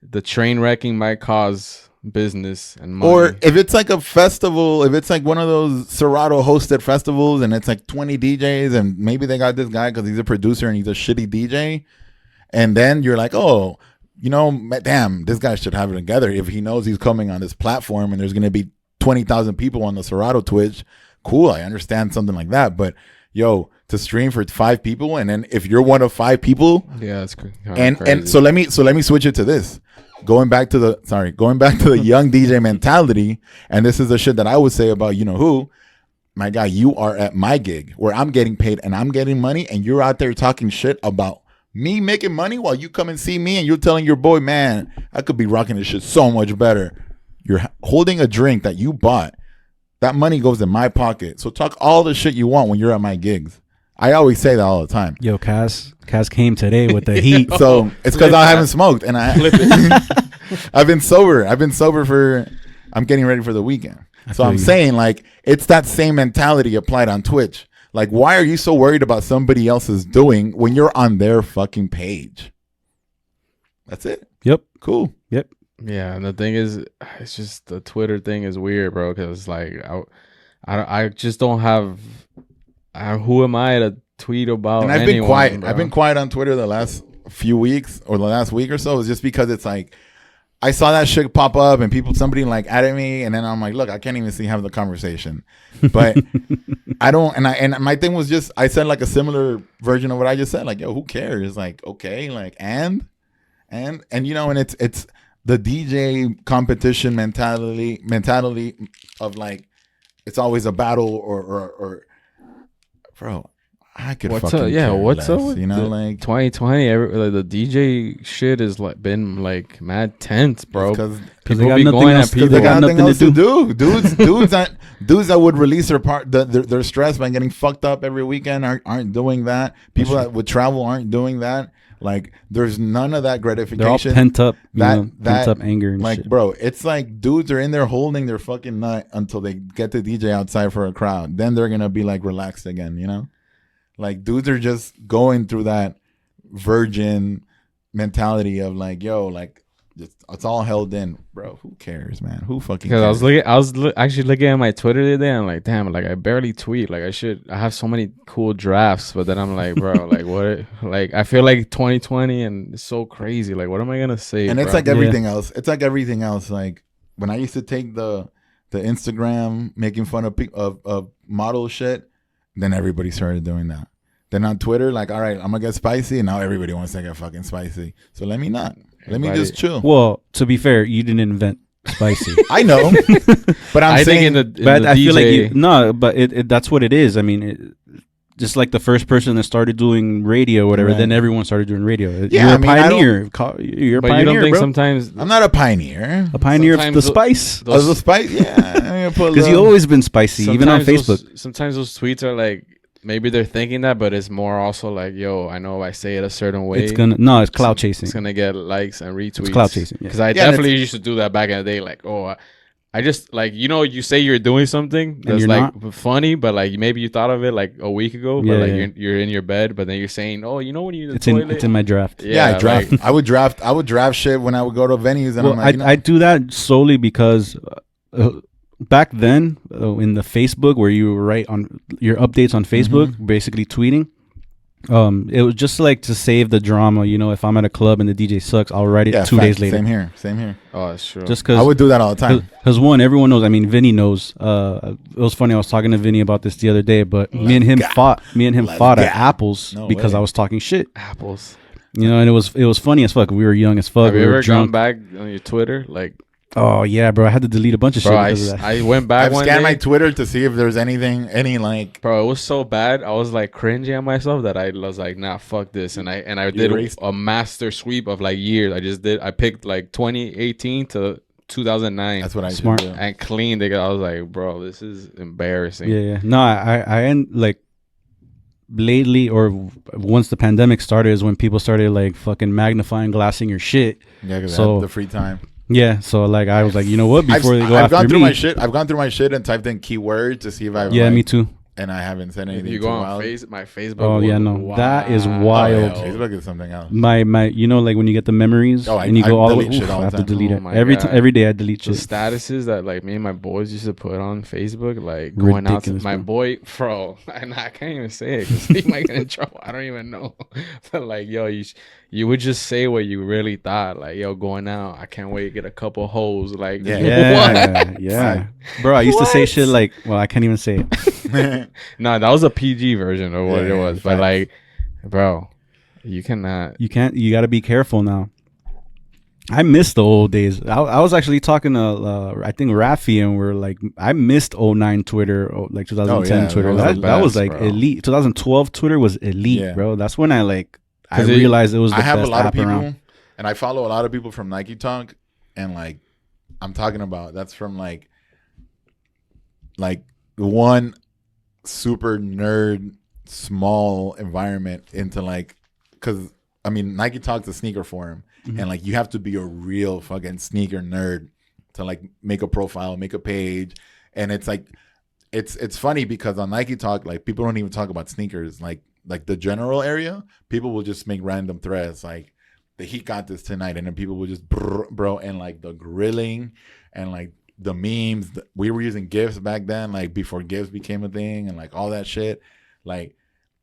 the train wrecking might cause business and money. Or if it's like a festival, if it's like one of those Serato hosted festivals and it's like 20 DJs and maybe they got this guy because he's a producer and he's a shitty DJ, and then you're like, oh, damn, this guy should have it together. If he knows he's coming on this platform and there's going to be 20,000 people on the Serato Twitch, cool, I understand something like that. But yo, to stream for 5 people, and then if you're one of 5 people, yeah, it's crazy. and so let me switch it to this. Going back to the young DJ mentality, and this is the shit that I would say about who, my guy, you are at my gig where I'm getting paid and I'm getting money, and you're out there talking shit about me making money while you come and see me, and you're telling your boy, man, I could be rocking this shit so much better. You're holding a drink that you bought. That money goes in my pocket. So talk all the shit you want when you're at my gigs. I always say that all the time. Yo, Cass came today with the heat. So it's because I haven't smoked, and I've been sober. I'm getting ready for the weekend. So I'm saying, like, it's that same mentality applied on Twitch. Like, why are you so worried about somebody else's doing when you're on their fucking page? That's it. Yep. Cool. Yep. Yeah, and the thing is, it's just the Twitter thing is weird, bro. Because like, I just don't have. Who am I to tweet about? And I've anyone, been quiet. bro? I've been quiet on Twitter the last few weeks or the last week or so. It's just because it's like I saw that shit pop up and somebody like added me, and then I'm like, look, I can't even see have the conversation. But I don't. And my thing was just I said like a similar version of what I just said. Like, yo, who cares? Like, okay, like and you know, and it's the DJ competition mentality of like it's always a battle or bro. I could What's fucking up? Yeah, care what's less, up? With you know, the like 2020, like, the DJ shit is like been like mad tense, bro. because they People got be nothing going else- at 'cause people. they got nothing nothing else to to do. Dudes that would release their stress by getting fucked up every weekend aren't doing that. People that would travel aren't doing that. Like, there's none of that gratification. They're all pent up, pent that up anger and like, shit. bro, it's like dudes are in there holding their fucking nut until they get the DJ outside for a crowd. Then they're gonna be like relaxed again, you know? Like, dudes are just going through that virgin mentality of like, yo, like it's all held in, bro. Who cares, man? Who fucking Because cares? I was actually looking at my Twitter the other day, and I'm like, damn, like I barely tweet. Like I have so many cool drafts, but then I'm like, bro, like what? Like I feel like 2020 and it's so crazy. Like what am I gonna say? And it's bro? like everything else. It's like everything else. Like when I used to take the Instagram making fun of model shit, then everybody started doing that. Then on Twitter, like, all right, I'm gonna get spicy, and now everybody wants to get fucking spicy. So let me not. Let me just chill. Well, to be fair, you didn't invent spicy. I know, but I'm I saying think in But the I DJ, feel like no, but it that's what it is. I mean, just like the first person that started doing radio, or whatever. Right. Then everyone started doing radio. Yeah, You're I a mean, I pioneer. You're a but pioneer, you don't think bro. sometimes I'm not a pioneer. A pioneer of sometimes the tho- spice. Of the spice, yeah. Because you've always been spicy, even on Facebook. Sometimes those tweets are like maybe they're thinking that, but it's more also like, yo, I know if I say it a certain way, It's cloud chasing. It's gonna get likes and retweets. It's cloud chasing. Yeah. Because I definitely used to do that back in the day. Like, oh, I just like, you know, you say you're doing something that's you're like not. funny, but like maybe you thought of it like a week ago, Yeah, but like yeah. you're in your bed, but then you're saying, oh, you know, when you're in the It's toilet, in my draft. Yeah, I draft. like, I would draft shit when I would go to venues, and Well, I'm like, you know, I do that solely because back then in the Facebook where you write on your updates on Facebook, basically tweeting. It was just like to save the drama. You know, if I'm at a club and the DJ sucks, I'll write it yeah, 2 fact, days later. Same here. oh, that's true. Just I because would do that all the time. Because one, everyone knows. I mean, Vinny knows. It was funny. I was talking to Vinny about this the other day, but me and him fought at Apple's because way. I was talking shit. Apples. You know, and it was funny as fuck. We were young as fuck. Have We you were ever gone drunk. back on your Twitter? Like, Oh yeah, bro. I had to delete a bunch of shit bro, because of that. I went back I've one scanned day. my Twitter to see if there's any like. Bro, it was so bad. I was like cringing at myself that I was like, nah, fuck this. And I did erased? a master sweep of like years. I picked like 2018 to 2009 That's what I Smart. should do. and cleaned it. I was like, bro, this is embarrassing. Yeah. No, I end like lately or once the pandemic started is when people started like fucking magnifying glassing your shit. Yeah, because So- I had the free time. Yeah. So like I was like, you know what? Before they go I've after gone through me. my shit. I've gone through my shit and typed in keywords to see if I. Yeah, like, me too. And I haven't said If anything. you too go on wild. my Facebook. Oh, yeah, was no. That is Oh, wild. yeah, Facebook is something else. My you know, like when you get the memories Oh, and you I go all the way, delete shit all I the have to time. delete Oh it my every God. time. Every day I delete The shit. statuses that like me and my boys used to put on Facebook, like going out to Ridiculous, my bro. boy, bro. And I can't even say it because he might get in trouble. I don't even know. But like, yo, you would just say what you really thought. Like, yo, going out, I can't wait to get a couple hoes. Like, Yeah. Yeah, yeah, bro. I used to say What? shit like, well, I can't even say it. No, that was a PG version of what Yeah, it was. But facts. like, bro, you cannot. You can't. You got to be careful now. I miss the old days. I was actually talking to I think Rafi, and we're like, I missed 09 Twitter, like 2010 Oh, yeah, Twitter. those are the That was best, like bro. elite. 2012 Twitter was elite, Yeah. bro. That's when I 'Cause it- realized it was the I have best a lot of app people, around. and I follow a lot of people from Nike Talk, and like, I'm talking about that's from like one super nerd small environment into like, because I mean Nike Talk's a sneaker forum, and like you have to be a real fucking sneaker nerd to like make a profile, make a page, And it's like it's funny because on Nike Talk, like people don't even talk about sneakers, like the general area. People will just make random threads like the Heat got this tonight, and then people will just bro, and like the grilling and like the memes. We were using GIFs back then, like before GIFs became a thing, and like all that shit. Like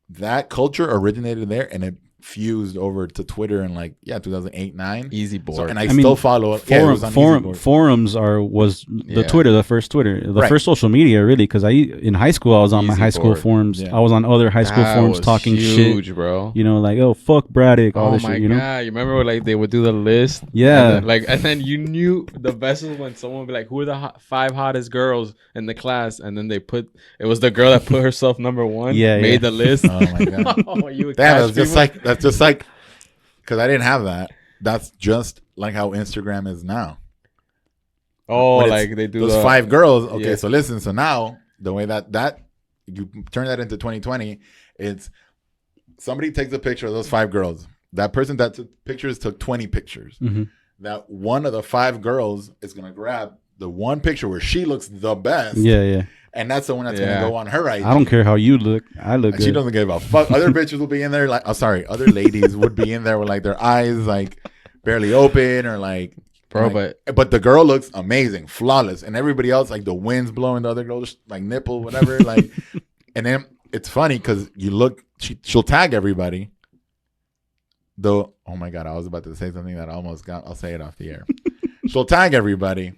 that culture originated there, and it fused over to Twitter in like 2008 9. Easy So, board. and I still follow it. Yeah, it was on Easy Board. Forums was the Yeah. Twitter, the first Twitter, the Right. first social media, really. Because in high school, I was on my Easy high school board. forums. Yeah. I was on other high school That forums was talking huge, shit. bro. You know, like, oh, fuck Braddock, all Oh this my shit, you know? god! You remember like they would do the list? Yeah. And then you knew the best was when someone would be like, "Who are the 5 hottest girls in the class?" And then it was the girl that put herself number one. Yeah, made yeah. the list. Oh my god. Oh, you would Damn, catch that's just people? like because I didn't have that. That's just like how Instagram is now. Oh, When it's like they do those the 5 girls. Okay, yeah. so listen. So now the way that you turn that into 2020, it's somebody takes a picture of those 5 girls. That person that took pictures took 20 pictures. hmm That one of the 5 girls is gonna grab the one picture where she looks the best. Yeah, yeah. And that's the one that's Yeah. gonna go on her IG. I don't care how you look. I look And she good. doesn't give a fuck. Other bitches will be in there like, oh, sorry, other ladies would be in there with like their eyes like barely open or like, Bro, like- but the girl looks amazing, flawless, and everybody else like the wind's blowing the other girl's like nipple, whatever. Like, and then it's funny because you look, she'll tag everybody. Though, oh my god, I was about to say something that I almost got. I'll say it off the air. She'll tag everybody.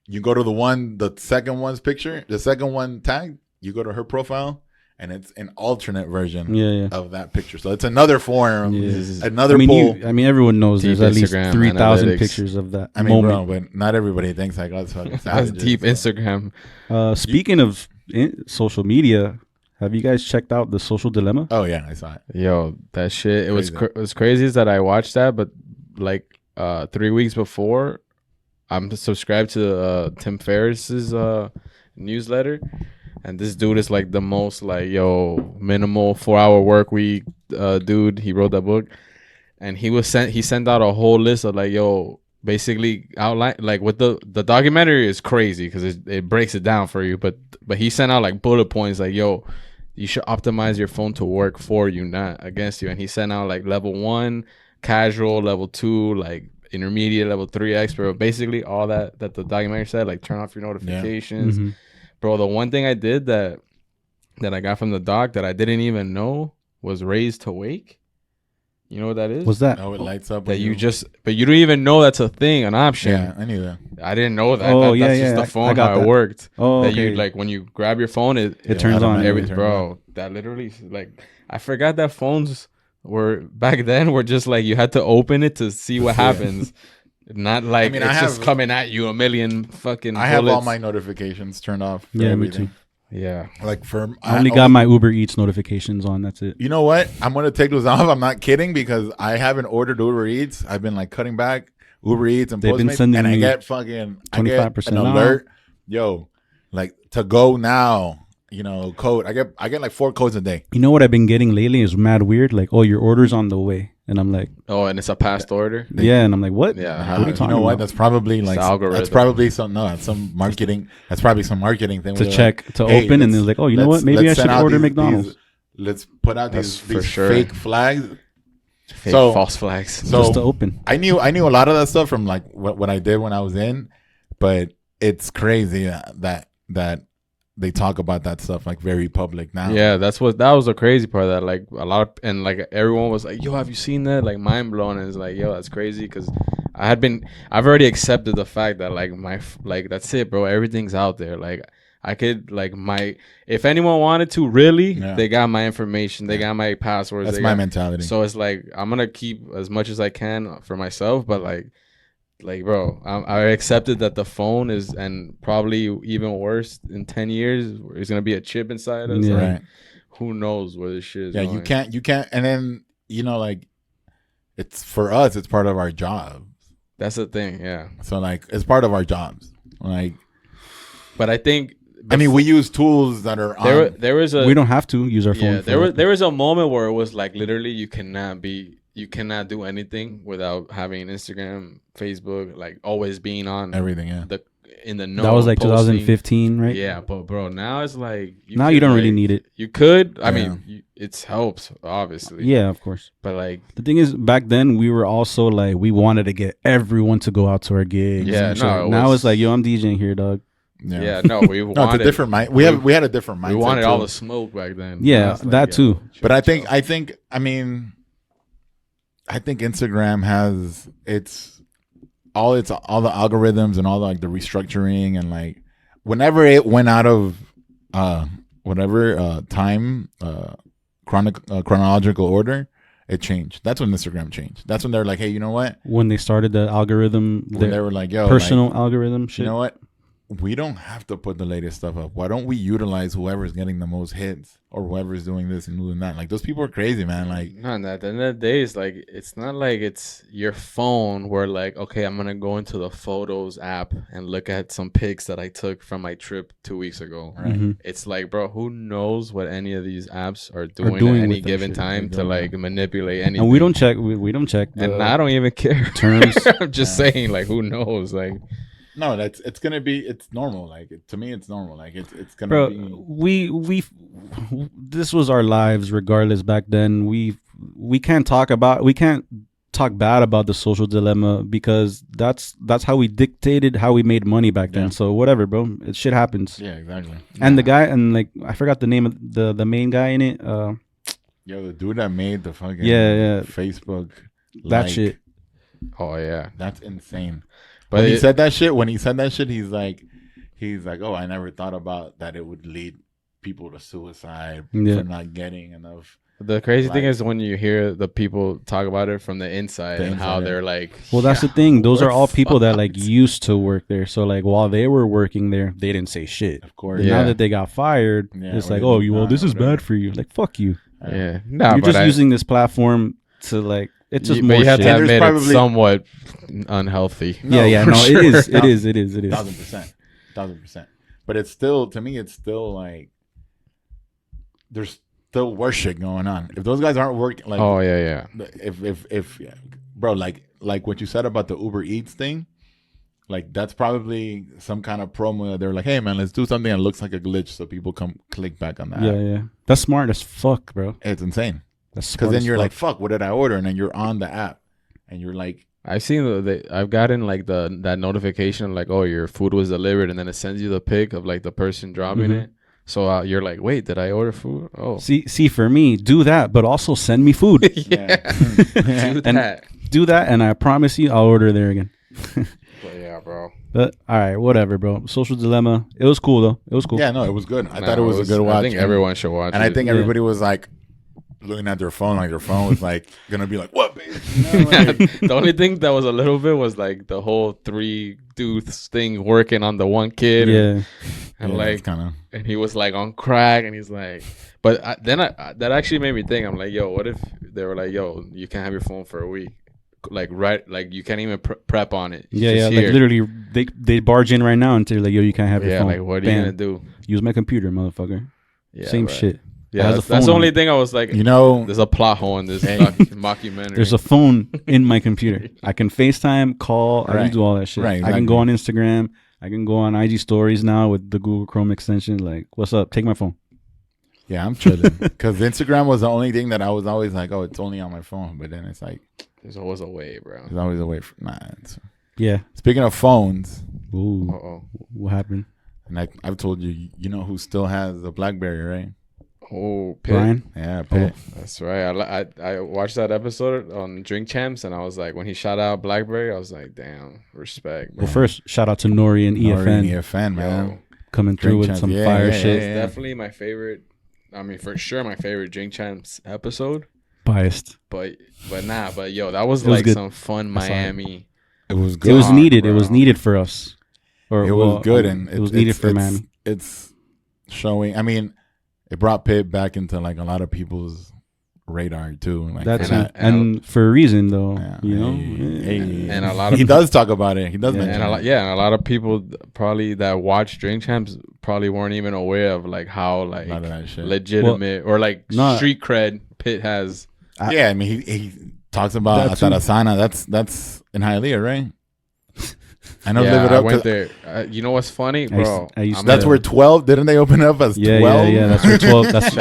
You go to the second one's picture, the second one tag, you go to her profile, and it's an alternate version Yeah, yeah. of that picture. So it's another forum, Yeah. another I mean, poll. everyone knows Deep there's at least Instagram 3,000 analytics. pictures of that I mean, moment. bro, but not everybody thinks like us fucking that's savages. deep so. Instagram. Speaking of social media, have you guys checked out The Social Dilemma? Oh yeah, I saw it. Yo, that shit. It Crazy. was crazy is that I watched that, but like 3 weeks before, I'm subscribed to Tim Ferriss's newsletter, and this dude is like the most like minimal 4-hour work week dude. He wrote that book, and he sent out a whole list of like basically outline like with the documentary is crazy because it breaks it down for you, but he sent out like bullet points like you should optimize your phone to work for you, not against you. And he sent out like level 1 casual, level 2 like intermediate, level 3 expert, basically all that the documentary said, like turn off your notifications. Mhm. Bro, the one thing I did that I got from the doc that I didn't even know was raise to wake. You know what that is? What's that? Oh, it lights up. That when you just, but you don't even know that's a thing, an option. Yeah, I knew that. I didn't know that. Oh, That's yeah, just yeah. the phone I got how it that. worked. Oh, That okay. you like when you grab your phone, it turns on. automatically every turns bro. on. That literally like I forgot that phones were back then were just like you had to open it to see what Yeah. happens. Not like mean, it's I just have- coming at you a million fucking I have all bullets. my notifications turned off. For Yeah, me everything. too. Yeah. Like for I only got my Uber Eats notifications on. That's it. You know what? I'm gonna take those off. I'm not kidding because I haven't ordered Uber Eats. I've been like cutting back Uber Eats and They've been Postmates, sending and I me get fucking 25% an off. alert. Yo, like to go now. Code. I get like 4 codes a day. You know what I've been getting lately is mad weird. Like, oh, your order's on the way, and I'm like, Oh, and it's a past order. yeah, and I'm like, what? Yeah. What are you You talking know what? about? That's probably like algorithm. that's probably some marketing. That's probably some marketing thing To where they're check like, to hey, open, and let's- they're like, oh, you know let's- what? Maybe I let's should send out order these- McDonald's let's put out That's these for sure. fake flags. Fake So- false flags. So just to open. I knew a lot of that stuff from like what I did when I was in, but it's crazy that they talk about that stuff like very public now. Yeah, that was the crazy part of that like a lot of, and like everyone was like, yo, have you seen that? Like mind blown. And it's like, yo, that's crazy because I've already accepted the fact that like that's it, bro. Everything's out there. Like I could like if anyone wanted to really, Yeah. they got my information. They got my passwords. That's they my got, mentality. So it's like I'm gonna keep as much as I can for myself, but like bro, I accepted that the phone is, and probably even worse in 10 years, it's gonna be a chip inside us. Yeah. Like, Right. who knows where this shit is Yeah, going. you can't, and then like it's for us. It's part of our job. That's the thing, yeah. So like it's part of our jobs. Like But I think I mean, we use tools that are on. there was a We don't have to use our phone. yeah for there was a moment where it was like literally you cannot do anything without having Instagram, Facebook, like always being on everything. Yeah. in the know. That was like posting. 2015, right? Yeah, but bro, now it's like Now you could, don't really like, need it. You could. I Yeah. mean, it helps obviously. Yeah, of course. But like, The thing is, back then we were also like we wanted to get everyone to go out to our gigs. Yeah, and shit. no, it now was- it's like, yo, I'm DJing here, dog. yeah, no, we No, it's wanted a different mind. We had a different mindset. we wanted too. all the smoke back then. Yeah, Now it's like, that too. chill, But I chill. think I mean I think Instagram has all the algorithms and all the, like the restructuring and like whenever it went out of whatever time chronological order, it changed. That's when Instagram changed. That's when they're like, hey, you know what? When they started the algorithm, When they the were like, yo, personal like, algorithm shit. you know what? We don't have to put the latest stuff up. Why don't we utilize whoever's getting the most hits or whoever's doing this and doing that? Like those people are crazy, man. Like No, at the end of the day, it's like it's not like it's your phone where like, okay, I'm gonna go into the photos app and look at some pics that I took from my trip 2 weeks ago. Right. Mhm. It's like, bro, who knows what any of these apps are doing, doing at any with that given shit. time to They're doing like manipulate anything. And we don't check. We don't check. And I don't even care. terms. I'm just saying, like, who knows? Like, no, it's normal. Like to me, it's normal. Like it's gonna Bro, be. we this was our lives regardless back then. We can't talk bad about the social dilemma because that's how we dictated how we made money back then. Yeah. So whatever, bro. Shit happens. Yeah, exactly. And the guy and like I forgot the name of the main guy in it. Yo, the dude that made the fucking Yeah. Facebook That like, shit. oh yeah, that's insane. but When he it- said that shit, he's like, oh, I never thought about that it would lead people to suicide Yeah. for not getting enough. the crazy thing like- is when you hear the people talk about it from the inside The and how inside, they're like, Well, that's the "Yeah, thing. Those we're are all people that like fucked." used to work there. So like while they were working there, they didn't say shit. Of course, But Yeah. now that they got fired, Yeah, it's or like, they oh, moved you well, on this or is whatever. bad for you. Like, fuck you. Yeah, no, You're but just using this platform to like. It's just but more you have shit. to And there's admit probably- it's somewhat unhealthy. Yeah, for no, sure. it is. It is. It is. It is. 1,000%. But it's still, to me, it's still like there's still worse shit going on. If those guys aren't working, like, Oh yeah, if bro, like what you said about the Uber Eats thing, like that's probably some kind of promo. They're like, hey man, let's do something that looks like a glitch so people come click back on that. Yeah. That's smart as fuck, bro. It's insane That's because smart then as you're fuck. like, fuck, what did I order? And then you're on the app and you're like, I've seen I've gotten like that notification like, oh, your food was delivered, and then it sends you the pic of like the person dropping Mhm. it. So you're like, wait, did I order food? Oh, See, for me, do that, but also send me food. yeah, do And- that. Do that, and I promise you, I'll order there again. But yeah, bro. But all right, whatever, bro. Social dilemma. It was cool though. It was cool. yeah, no, it was good. I No, thought it was a good watch. I think and, everyone should watch and it. I think Yeah. everybody was like looking at their phone, like their phone was like gonna be like, what, bitch? You know, like, the only thing that was a little bit was like the whole 3 dudes thing working on the one kid. Yeah. And yeah, like, kind of. and he was like on crack, and he's like, but that actually made me think. I'm like, yo, what if they were like, yo, you can't have your phone for a week, like you can't even prep on it. It's Yeah, just yeah. here. Like literally, they barge in right now and they're like, "Yo, you can't have your Yeah, phone." like what are you Bam. gonna do? Use my computer, motherfucker. Yeah, Same right. shit. Yeah, has a that's phone the on only it. thing I was like, You know, there's a plot hole in this mockumentary. There's a phone in my computer. I can FaceTime, call, I can Right. do all that shit. Right, I can go on Instagram. I can go on IG stories now with the Google Chrome extension. Like, what's up? Take my phone. yeah, I'm chilling because Instagram was the only thing that I was always like, oh, it's only on my phone. But then it's like, There's always a way, bro. there's always a way. It's, Yeah. speaking of phones, Ooh. Oh, What happened? and I've told you, you know who still has a BlackBerry, right? oh, Pitt. Brian? Yeah, Pitt. That's right. I watched that episode on Drink Champs, and I was like, when he shot out BlackBerry, I was like, damn, respect, bro. Well, first, shout out to Nori and Nori and EFN EFN, man. Yo, coming through Drink with Champs. some Yeah, fire yeah, shit. yeah. it's definitely my favorite. I mean, for sure, my favorite Drink Champs episode. Biased. But yo, that was It was like good. some fun I saw it. Miami. It was It good. was needed. It bro. was needed for us. Or It well, was good, and it was needed for Miami. It's showing. I mean, it brought Pitt back into like a lot of people's radar too. Like That's for it. that. And for a reason, though. Yeah. You know? Hey, hey. And a lot of he does talk about it. He does Yeah. mention and it. and a lot of people probably that watch Drink Champs probably weren't even aware of like how like A lot of that shit. legitimate or like no. street cred Pitt has. Yeah, I mean, he talks about That too. Atarasana. That's in Hialeah, right? I know Yeah, Live It I Up. went 'Cause there. You know what's funny, bro? I used I'm to- that's gonna where 12. Didn't they open up as 12? Yeah. That's where 12. That's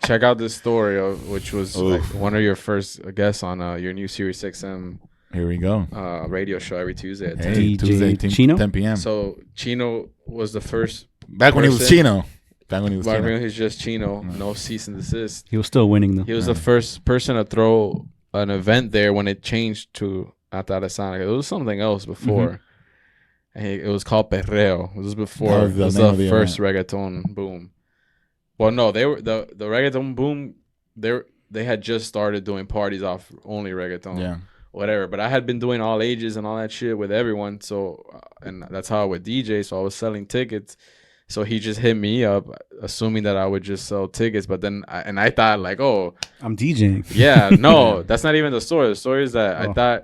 check out this story, which was like Oof. one of your first guests on your new Sirius XM Here we go. radio show every Tuesday at 10. Hey, DJ Tuesday, Chino? 10 p.m. So Chino was the first. Back when he was person- Chino. Back when he was Back Chino. when he's just Chino, no cease and desist. he was still winning though. He was the first person to throw an event there when it changed to Atarazana. It was something else before. And it was called Perreo. It was before. That was It the was name the of the first reggaeton boom. Well, no, they were the reggaeton boom. They had just started doing parties off only reggaeton. Yeah. Whatever. But I had been doing all ages and all that shit with everyone. So, and that's how I would DJ. So I was selling tickets. So he just hit me up, assuming that I would just sell tickets. But then, I thought like, oh, I'm DJing. yeah, no, that's not even the story. The story is that I Oh. thought,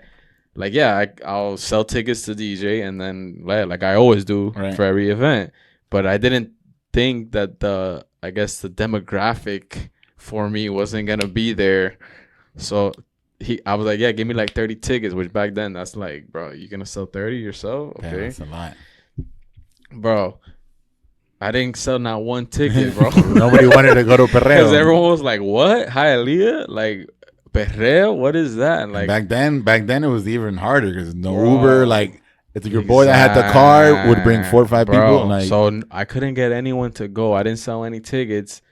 like, yeah, I'll sell tickets to DJ, and then like I always do Right. for every event. But I didn't think that the demographic for me wasn't gonna be there. So I was like, yeah, give me like 30 tickets, which back then that's like, bro, you gonna sell 30 yourself? Yeah, Okay, that's a lot. bro. I didn't sell not one ticket, bro. Nobody wanted to go to Because Perreo. everyone was like, what? Hialeah? Like, Perreo? What is that? And like, back then it was even harder because no Bro. Uber. Like, if your boy that had the car would bring 4 or 5 Bro, people. Like, so I couldn't get anyone to go. I didn't sell any tickets.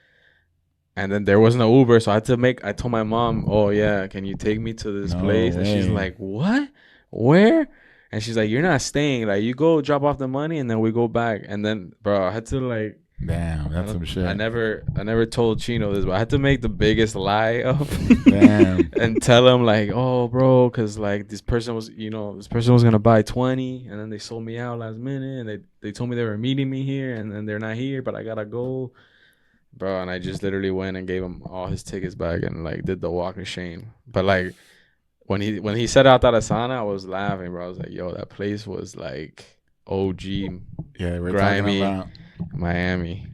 And then there was no Uber. So I told my mom, oh, yeah, can you take me to this No place? And she's way. like, what? Where? And she's like, you're not staying. Like, you go drop off the money and then we go back. And then, bro, I had to like, damn, that's some shit. I never told Chino this, but I had to make the biggest lie up Damn. and tell him like, oh, bro, because like this person was gonna buy 20, and then they sold me out last minute, and they told me they were meeting me here, and then they're not here, but I gotta go, bro. And I just literally went and gave him all his tickets back and like did the walk of shame. But like when he said Atarazana, I was laughing, bro. I was like, yo, that place was like OG Yeah, we're grimy talking about. Miami.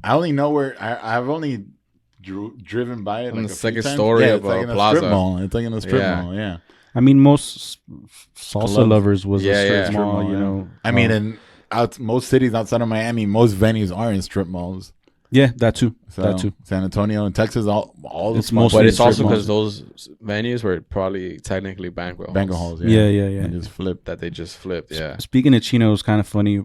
I only know where I've only driven by it On like the a second few times. story yeah, of it's like in a Plaza. strip mall. It's like in a strip Yeah. mall. Yeah. I mean, most salsa Clubs. lovers was Yeah, a strip yeah. mall, Strip mall, you yeah. know. I mean, in most cities outside of Miami, most venues are in strip malls. yeah, that too. So That too. San Antonio and Texas, all the It's spots mostly But are it's strip also malls. because those venues were probably technically banquet halls. Yeah. And just flip. that they just flipped. Yeah. Speaking of Chino, it was kind of funny.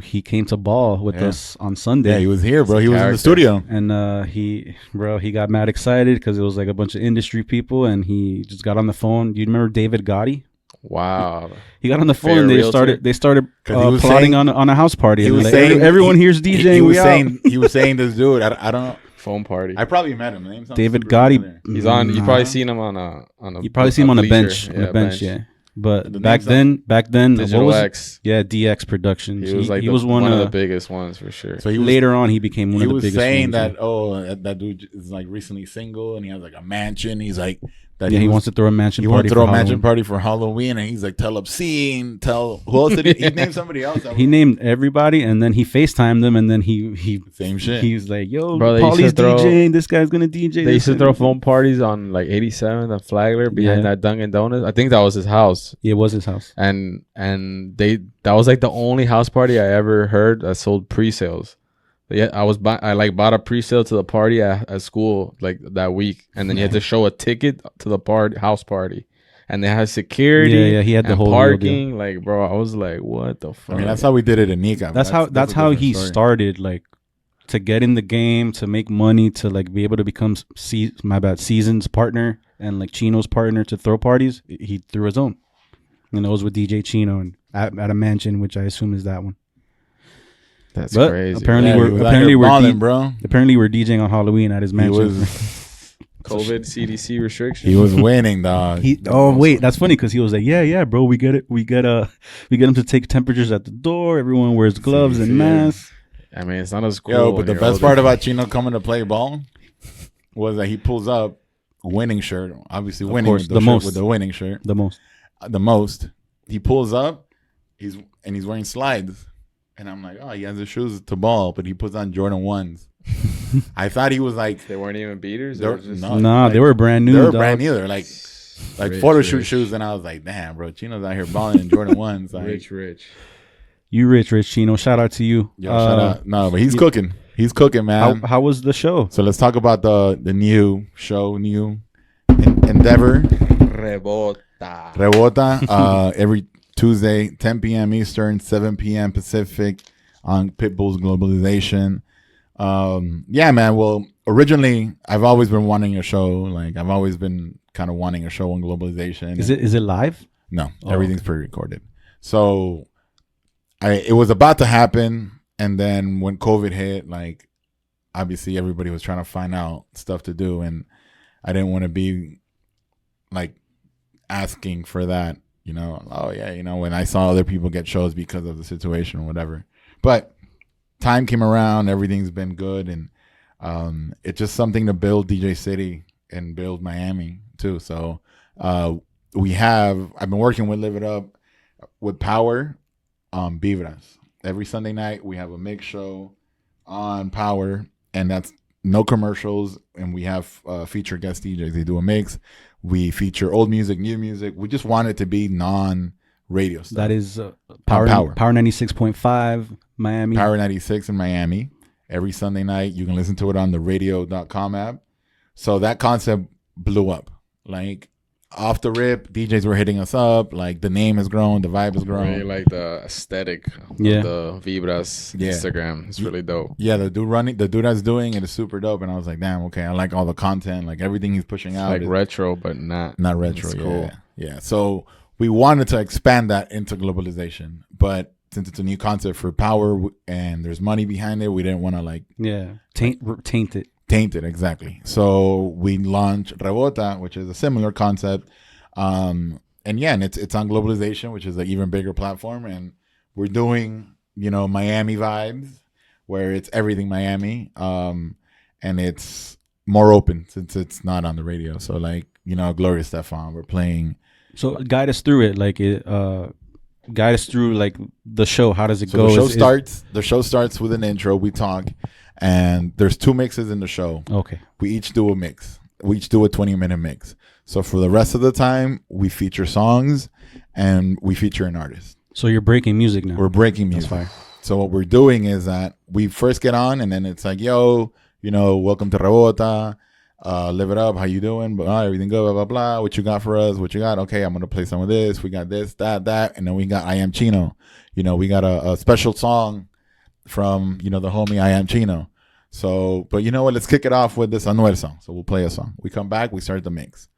He came to ball with Yeah. us on Sunday. Yeah, he was here, bro. It's a He was in the character. studio. And he got mad excited because it was like a bunch of industry people, and he just got on the phone. Do you remember David Gotti? Wow. He got on the phone Fair and they realtor? started 'Cause he was plotting saying- on a house party. He And was like, saying everyone he- here's DJing. He was we out. saying he was saying this dude. I don't. Phone party. I probably met him. The name sounds David super Gotti. familiar. He's on. You Nah. probably seen him on a. You probably see him on a bleacher. bench. On a bench, yeah. But The back name's then, what Digital was it? X. Yeah, DX Productions. He was like one of the of biggest ones for sure. So he was later on, he became one he of the was biggest. saying ones, that that dude is like recently single and he has like a mansion. He's like that. yeah, he was- wants to throw a mansion He party. wants to throw for a mansion Halloween. party for Halloween, and he's like, tell Obscene, tell who else did he named somebody else. That He was- named everybody, and then he FaceTimed them, and then he same shit. he's like, "Yo, Bro, they used Paulie's to throw- DJing. This guy's gonna DJ." They used to this throw and- phone parties on like 87th and Flagler behind Yeah. that Dunkin' Donuts. I think that was his house, Yeah, it was his house. and that was like the only house party I ever heard that sold pre-sales. Yeah, I bought a pre-sale to the party at school like that week, and then you had to show a ticket to the house party, and they had security. Yeah, he had the and whole real deal. parking. Like, bro, I was like, what the fuck? I mean, that's how we did it in Nika. That's how a how he different story. started, like, to get in the game, to make money, to like be able to become Season's partner and like Chino's partner to throw parties. He threw his own, and it was with DJ Chino and at a mansion, which I assume is that one. That's But crazy. apparently Yeah, we're- he was out apparently here we're balling, deep- bro. Apparently, we're DJing on Halloween at his He mansion. was COVID CDC restrictions. he was winning, dog. Wait, that's funny because he was like, yeah, bro, we get it, we get him to take temperatures at the door. Everyone wears gloves and Yeah. masks. I mean, it's not as cool. Yo, when but the you're best older. part about Chino coming to play ball was that he pulls up winning shirt, obviously winning course, with the, the shirt, most. with the winning shirt. The most. The most. He pulls up, he's wearing slides, and I'm like, oh, he has his shoes to ball, but he puts on Jordan 1s. I thought he was like, They weren't even beaters. They're- They were just, no. Nah, like, they were brand new. they were dog. brand new. They're like like Rich, photo shoot rich. shoes, and I was like, damn, bro, Chino's out here balling in Jordan ones. Like, Rich. You rich Chino. Shout out to you. yo, shout out. No, but he's you- cooking. He's cooking, man. how was the show? So let's talk about the new show, new endeavor, Rebota. Every Tuesday, 10 p.m. Eastern, 7 p.m. Pacific, on Pitbull's Globalization. Yeah, man. Well, originally, I've always been wanting a show. Like, I've always been kind of wanting a show on Globalization. Is it live? No, Oh, everything's pre-recorded. So, it was about to happen, and then when COVID hit, like, obviously everybody was trying to find out stuff to do, and I didn't want to be like asking for that, oh yeah, when I saw other people get shows because of the situation or whatever. But time came around, everything's been good, and it's just something to build DJ City and build Miami too. So I've been working with Live It Up with Power on Vibras. Every Sunday night we have a mix show on Power, and that's no commercials, and we have featured guest DJs. They do a mix. We feature old music, new music. We just want it to be non-radio stuff. That is Power. Power 96.5 Miami. Power 96 in Miami. Every Sunday night, you can listen to it on the radio.com app. So that concept blew up. Like, off the rip, DJs were hitting us up. Like, the name has grown, the vibe has grown. Really like the aesthetic of the Vibras Instagram. It's really dope. Yeah, the dude that's doing it is super dope. And I was like, damn, okay, I like all the content, like everything he's pushing out. Like retro, but not retro. It's yeah, cool. Yeah. So we wanted to expand that into Globalization, but since it's a new concept for Power and there's money behind it, we didn't want to taint it. Taint it, exactly. So we launched Rebota, which is a similar concept. And it's on Globalization, which is an even bigger platform. And we're doing, Miami vibes, where it's everything Miami. And it's more open since it's not on the radio. So, like, Gloria Stefan, we're playing. So guide us through it. Like, guide us through, like, the show. How does it go? The show starts with an intro. We talk. And there's 2 mixes in the show. Okay. We each do a mix. We each do a 20-minute mix. So for the rest of the time, we feature songs and we feature an artist. So you're breaking music now. We're breaking music. That's fire. So what we're doing is that we first get on, and then it's like, yo, welcome to Rebota. Live It Up. How you doing? Everything good, blah, blah, blah. What you got for us? What you got? Okay, I'm going to play some of this. We got this, that. And then we got I Am Chino. We got a special song from, the homie I Am Chino. So, but you know what? Let's kick it off with this Anuel song. So we'll play a song. We come back, we start the mix.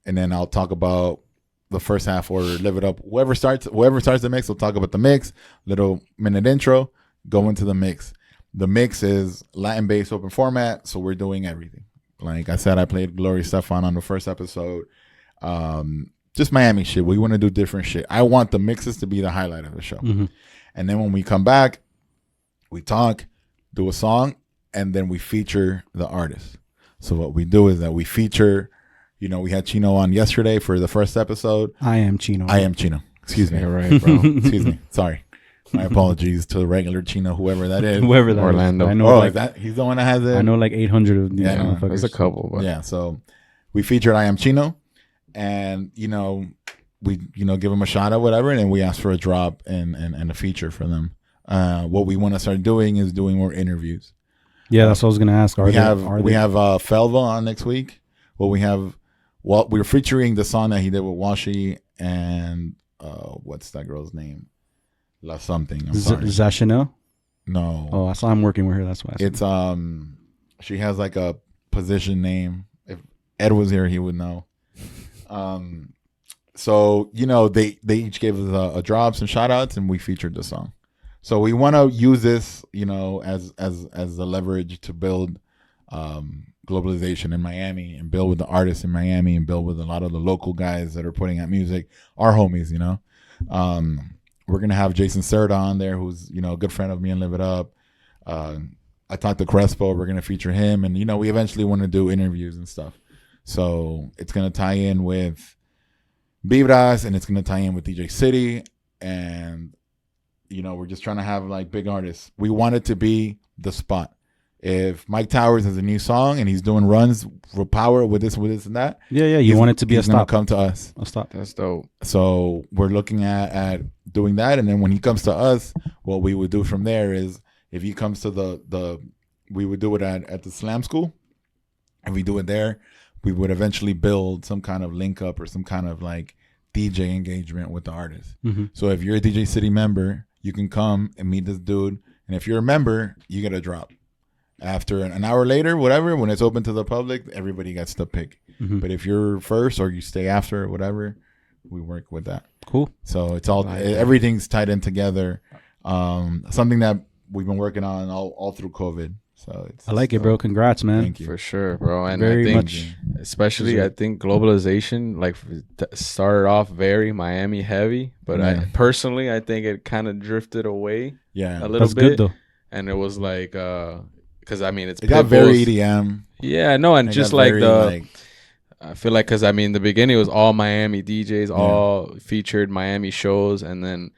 And then I'll talk about the first half or Live It Up. Whoever starts the mix, we'll talk about the mix. Little minute intro, go into the mix. The mix is Latin based open format, so we're doing everything. Like I said, I played Gloria Stefan on the first episode. Just Miami shit. We want to do different shit. I want the mixes to be the highlight of the show. Mm-hmm. And then when we come back, we talk, do a song, and then we feature the artist. So what we do is that we feature, we had Chino on yesterday for the first episode. I Am Chino. Excuse me. Yeah, right, bro. Excuse me. Sorry. My apologies to the regular Chino, whoever that is. Whoever that Orlando. is. I know, is that he's the one that has it? I know like 800 of these Yeah, motherfuckers. There's a couple, but Yeah, so we featured I Am Chino, and we give them a shot at whatever, and then we ask for a drop and a feature for them. What we want to start doing is doing more interviews. Yeah, that's what I was gonna ask. We have Felva on next week. We're featuring the song that he did with Washi and what's that girl's name? La something. I'm sorry. Zashino? No. Oh, I saw him working with her. That's why. It's she has like a position name. If Ed was here, he would know. So they each gave us a drops and shout outs, and we featured the song. So we want to use this, as the leverage to build globalization in Miami, and build with the artists in Miami, and build with a lot of the local guys that are putting out music, our homies. We're gonna have Jason Serta on there, who's a good friend of me and Live It Up. I talked to Crespo. We're gonna feature him, and we eventually want to do interviews and stuff. So it's gonna tie in with Vibras, and it's gonna tie in with DJ City, and we're just trying to have like big artists. We want it to be the spot. if Mike Towers has a new song and he's doing runs for Power with this and that, Yeah, you want it to be a he's gonna stop. come to us. A stop. That's dope. So we're looking at doing that, and then when he comes to us, what we would do from there is if he comes to the we would do it at the Slam School. If we do it there, we would eventually build some kind of link up or some kind of like DJ engagement with the artist. Mm-hmm. So if you're a DJ City member, you can come and meet this dude, and if you're a member, you get a drop. After an hour later, whatever, when it's open to the public, everybody gets to pick. Mm-hmm. But if you're first or you stay after or whatever, we work with that. Cool. So it's all everything's tied in together. Something that we've been working on all through COVID. So I like it, bro. Congrats, man. Thank you. For sure, bro. And Very I think, much. especially, I think globalization like started off very Miami heavy, but Yeah. I think it kind of drifted away Yeah, a little That's bit. good though. And it was like, because I mean, it's it got very Pitbull's- EDM. Yeah, no, and It just got like very, I feel like because I mean, the beginning was all Miami DJs, all featured Miami shows, and then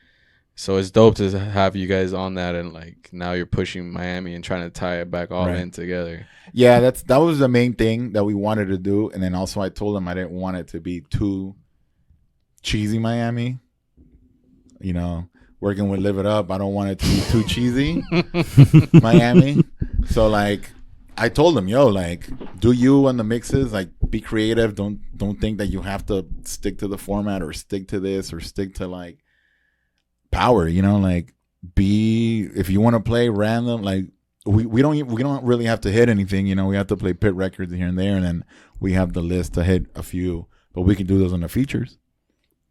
so it's dope to have you guys on that, and like now you're pushing Miami and trying to tie it back all Right. in together. yeah, that was the main thing that we wanted to do, and then also I told him I didn't want it to be too cheesy Miami. You know, working with Live It Up, I don't want it to be too cheesy Miami. So like, I told him, yo, like, do you on the mixes, like, be creative. Don't think that you have to stick to the format or stick to this or stick to like Power. You know, like, be if you want to play random, like. We don't really have to hit anything, you know. We have to play pit records here and there, and then we have the list to hit a few. But we can do those on the features,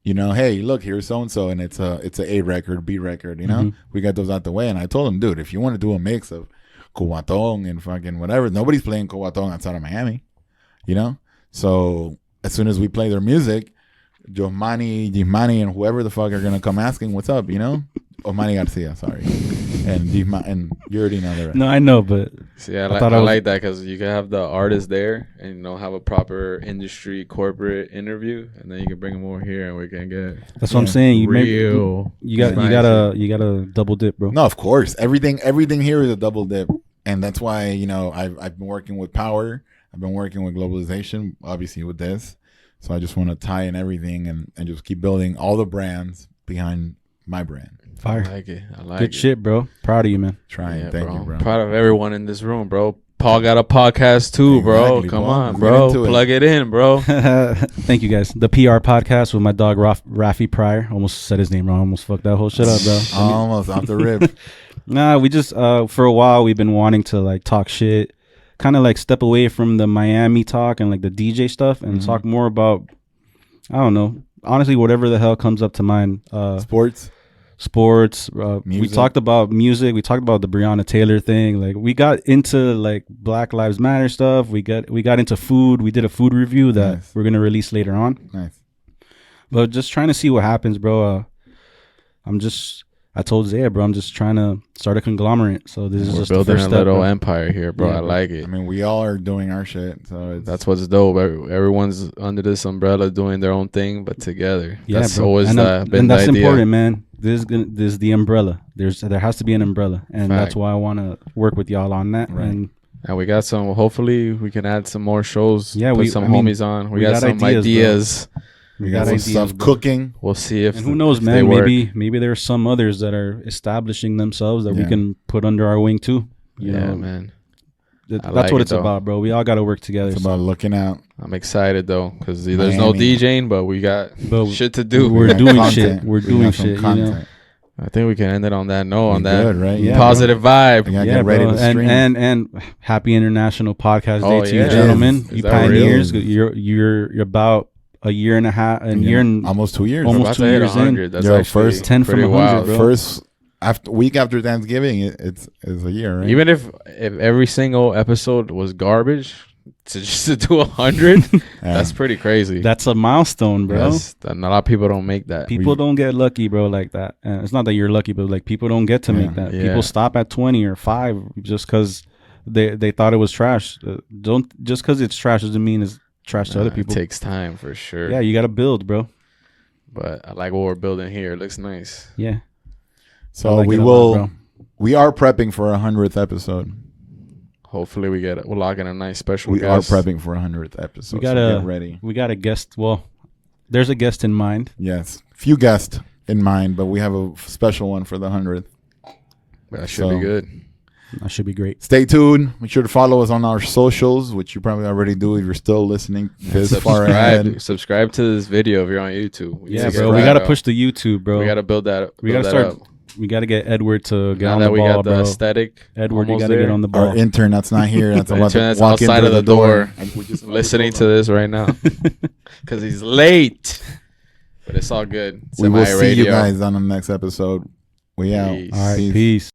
you know. Hey, look, here's so and so, and it's a A record, B record, you know. We got those out the way, and I told him, dude, if you want to do a mix of Cubatón and fucking whatever, nobody's playing Cubatón outside of Miami, you know. So as soon as we play their music, Josmani, Gismani, and whoever the fuck are gonna come asking what's up, you know. Manny Garcia, sorry, and you already know the rest. No, I know, but See, I thought like that because you can have the artist there and have a proper industry corporate interview, and then you can bring them over here and we can get that's what I'm saying. You real. you gotta double dip, bro. No, of course, everything here is a double dip, and that's why I've been working with Power, I've been working with globalization, obviously with this, so I just want to tie in everything and just keep building all the brands behind my brand. Fire. I like it. I like Good it. shit, bro. Proud of you, man. Thank you, bro. Proud of everyone in this room, bro. Paul got a podcast too, bro. Exactly, Come Paul. on, Get bro. into it. Plug it in, bro. Thank you, guys. The PR podcast with my dog Rafi Pryor. Almost said his name wrong. Almost fucked that whole shit up, bro. Almost off the rip. Nah, we just for a while we've been wanting to like talk shit, kind of like step away from the Miami talk and like the DJ stuff and talk more about, I don't know, honestly, whatever the hell comes up to mind. Sports. We Music. talked about music. We talked about the Breonna Taylor thing. Like we got into like Black Lives Matter stuff. We got into food. We did a food review that Nice. we're gonna release later on. Nice. But just trying to see what happens, bro. I told Zaya, bro, I'm just trying to start a conglomerate. So this is We're just the building first a step, little bro. empire here, bro. Yeah, I bro. like I it. mean, we all are doing our shit, so That's what's dope. Everyone's under this umbrella doing their own thing, but together. Yeah, That's bro. always and, been and that's the idea. important, man. This is the umbrella. There has to be an umbrella, and that's Fact. why I want to work with y'all on that. Right. And And we got some. Hopefully, we can add some more shows. Yeah, put some homies on. We got some ideas. we got some stuff cooking. We'll see if. And who knows, if they man? work. Maybe there are some others that are establishing themselves that we Yeah. can put under our wing too. You Yeah, know, man. that's like what it, it's though. about, bro. We all got to work together. It's about looking out. I'm excited though, because there's no Miami. DJing, but we got But shit to do. we're We got doing content. shit. We're We doing got some shit, you know? content. I think we can end it on that note. We On that good, right? Yeah, positive vibe. We gotta Yeah, get ready bro. to stream. And happy International Podcast Day Oh, to you, yeah. gentlemen. Is You that pioneers. real? You're about a year and a half, a year and almost 2 years. We're almost about 2 to hit years in. 100. That's Yo, actually first 10 from pretty 100, wild. bro. First week after Thanksgiving, it's a year, right? Even if every single episode was garbage, to do 100, that's pretty crazy. That's a milestone, bro. A lot of people don't make that. People don't get lucky, bro, like that. And it's not that you're lucky, but like people don't get to make that. Yeah. People stop at 20 or 5 just because they thought it was trash. Don't just because it's trash doesn't mean it's trash to other people. It takes time for sure. Yeah, you got to build, bro. But I like what we're building here. It looks nice. Yeah. So I like we it a will. lot, bro. We are prepping for 100th episode. hopefully we'll lock in a nice special We guest. are prepping for 100th episode. We gotta so get ready. We got a guest. Well, there's a guest in mind. Yes, few guests in mind, but we have a special one for the 100th. That should be good. That should be great. Stay tuned. Make sure to follow us on our socials, which you probably already do if you're still listening this far ahead. Subscribe to this video if you're on YouTube. Yeah, bro. We gotta push the YouTube, bro. We gotta build that. We gotta start. We gotta get Edward to get on the ball, Now that we got bro. the aesthetic, Edward, you gotta get on the Our ball. intern that's not here, that's about to Internet's walk in outside through of the the door, door. listening to this right now because he's late. But it's all good. It's We will M.I.A. see you Radio. guys on the next episode. We out. Peace. All right, peace.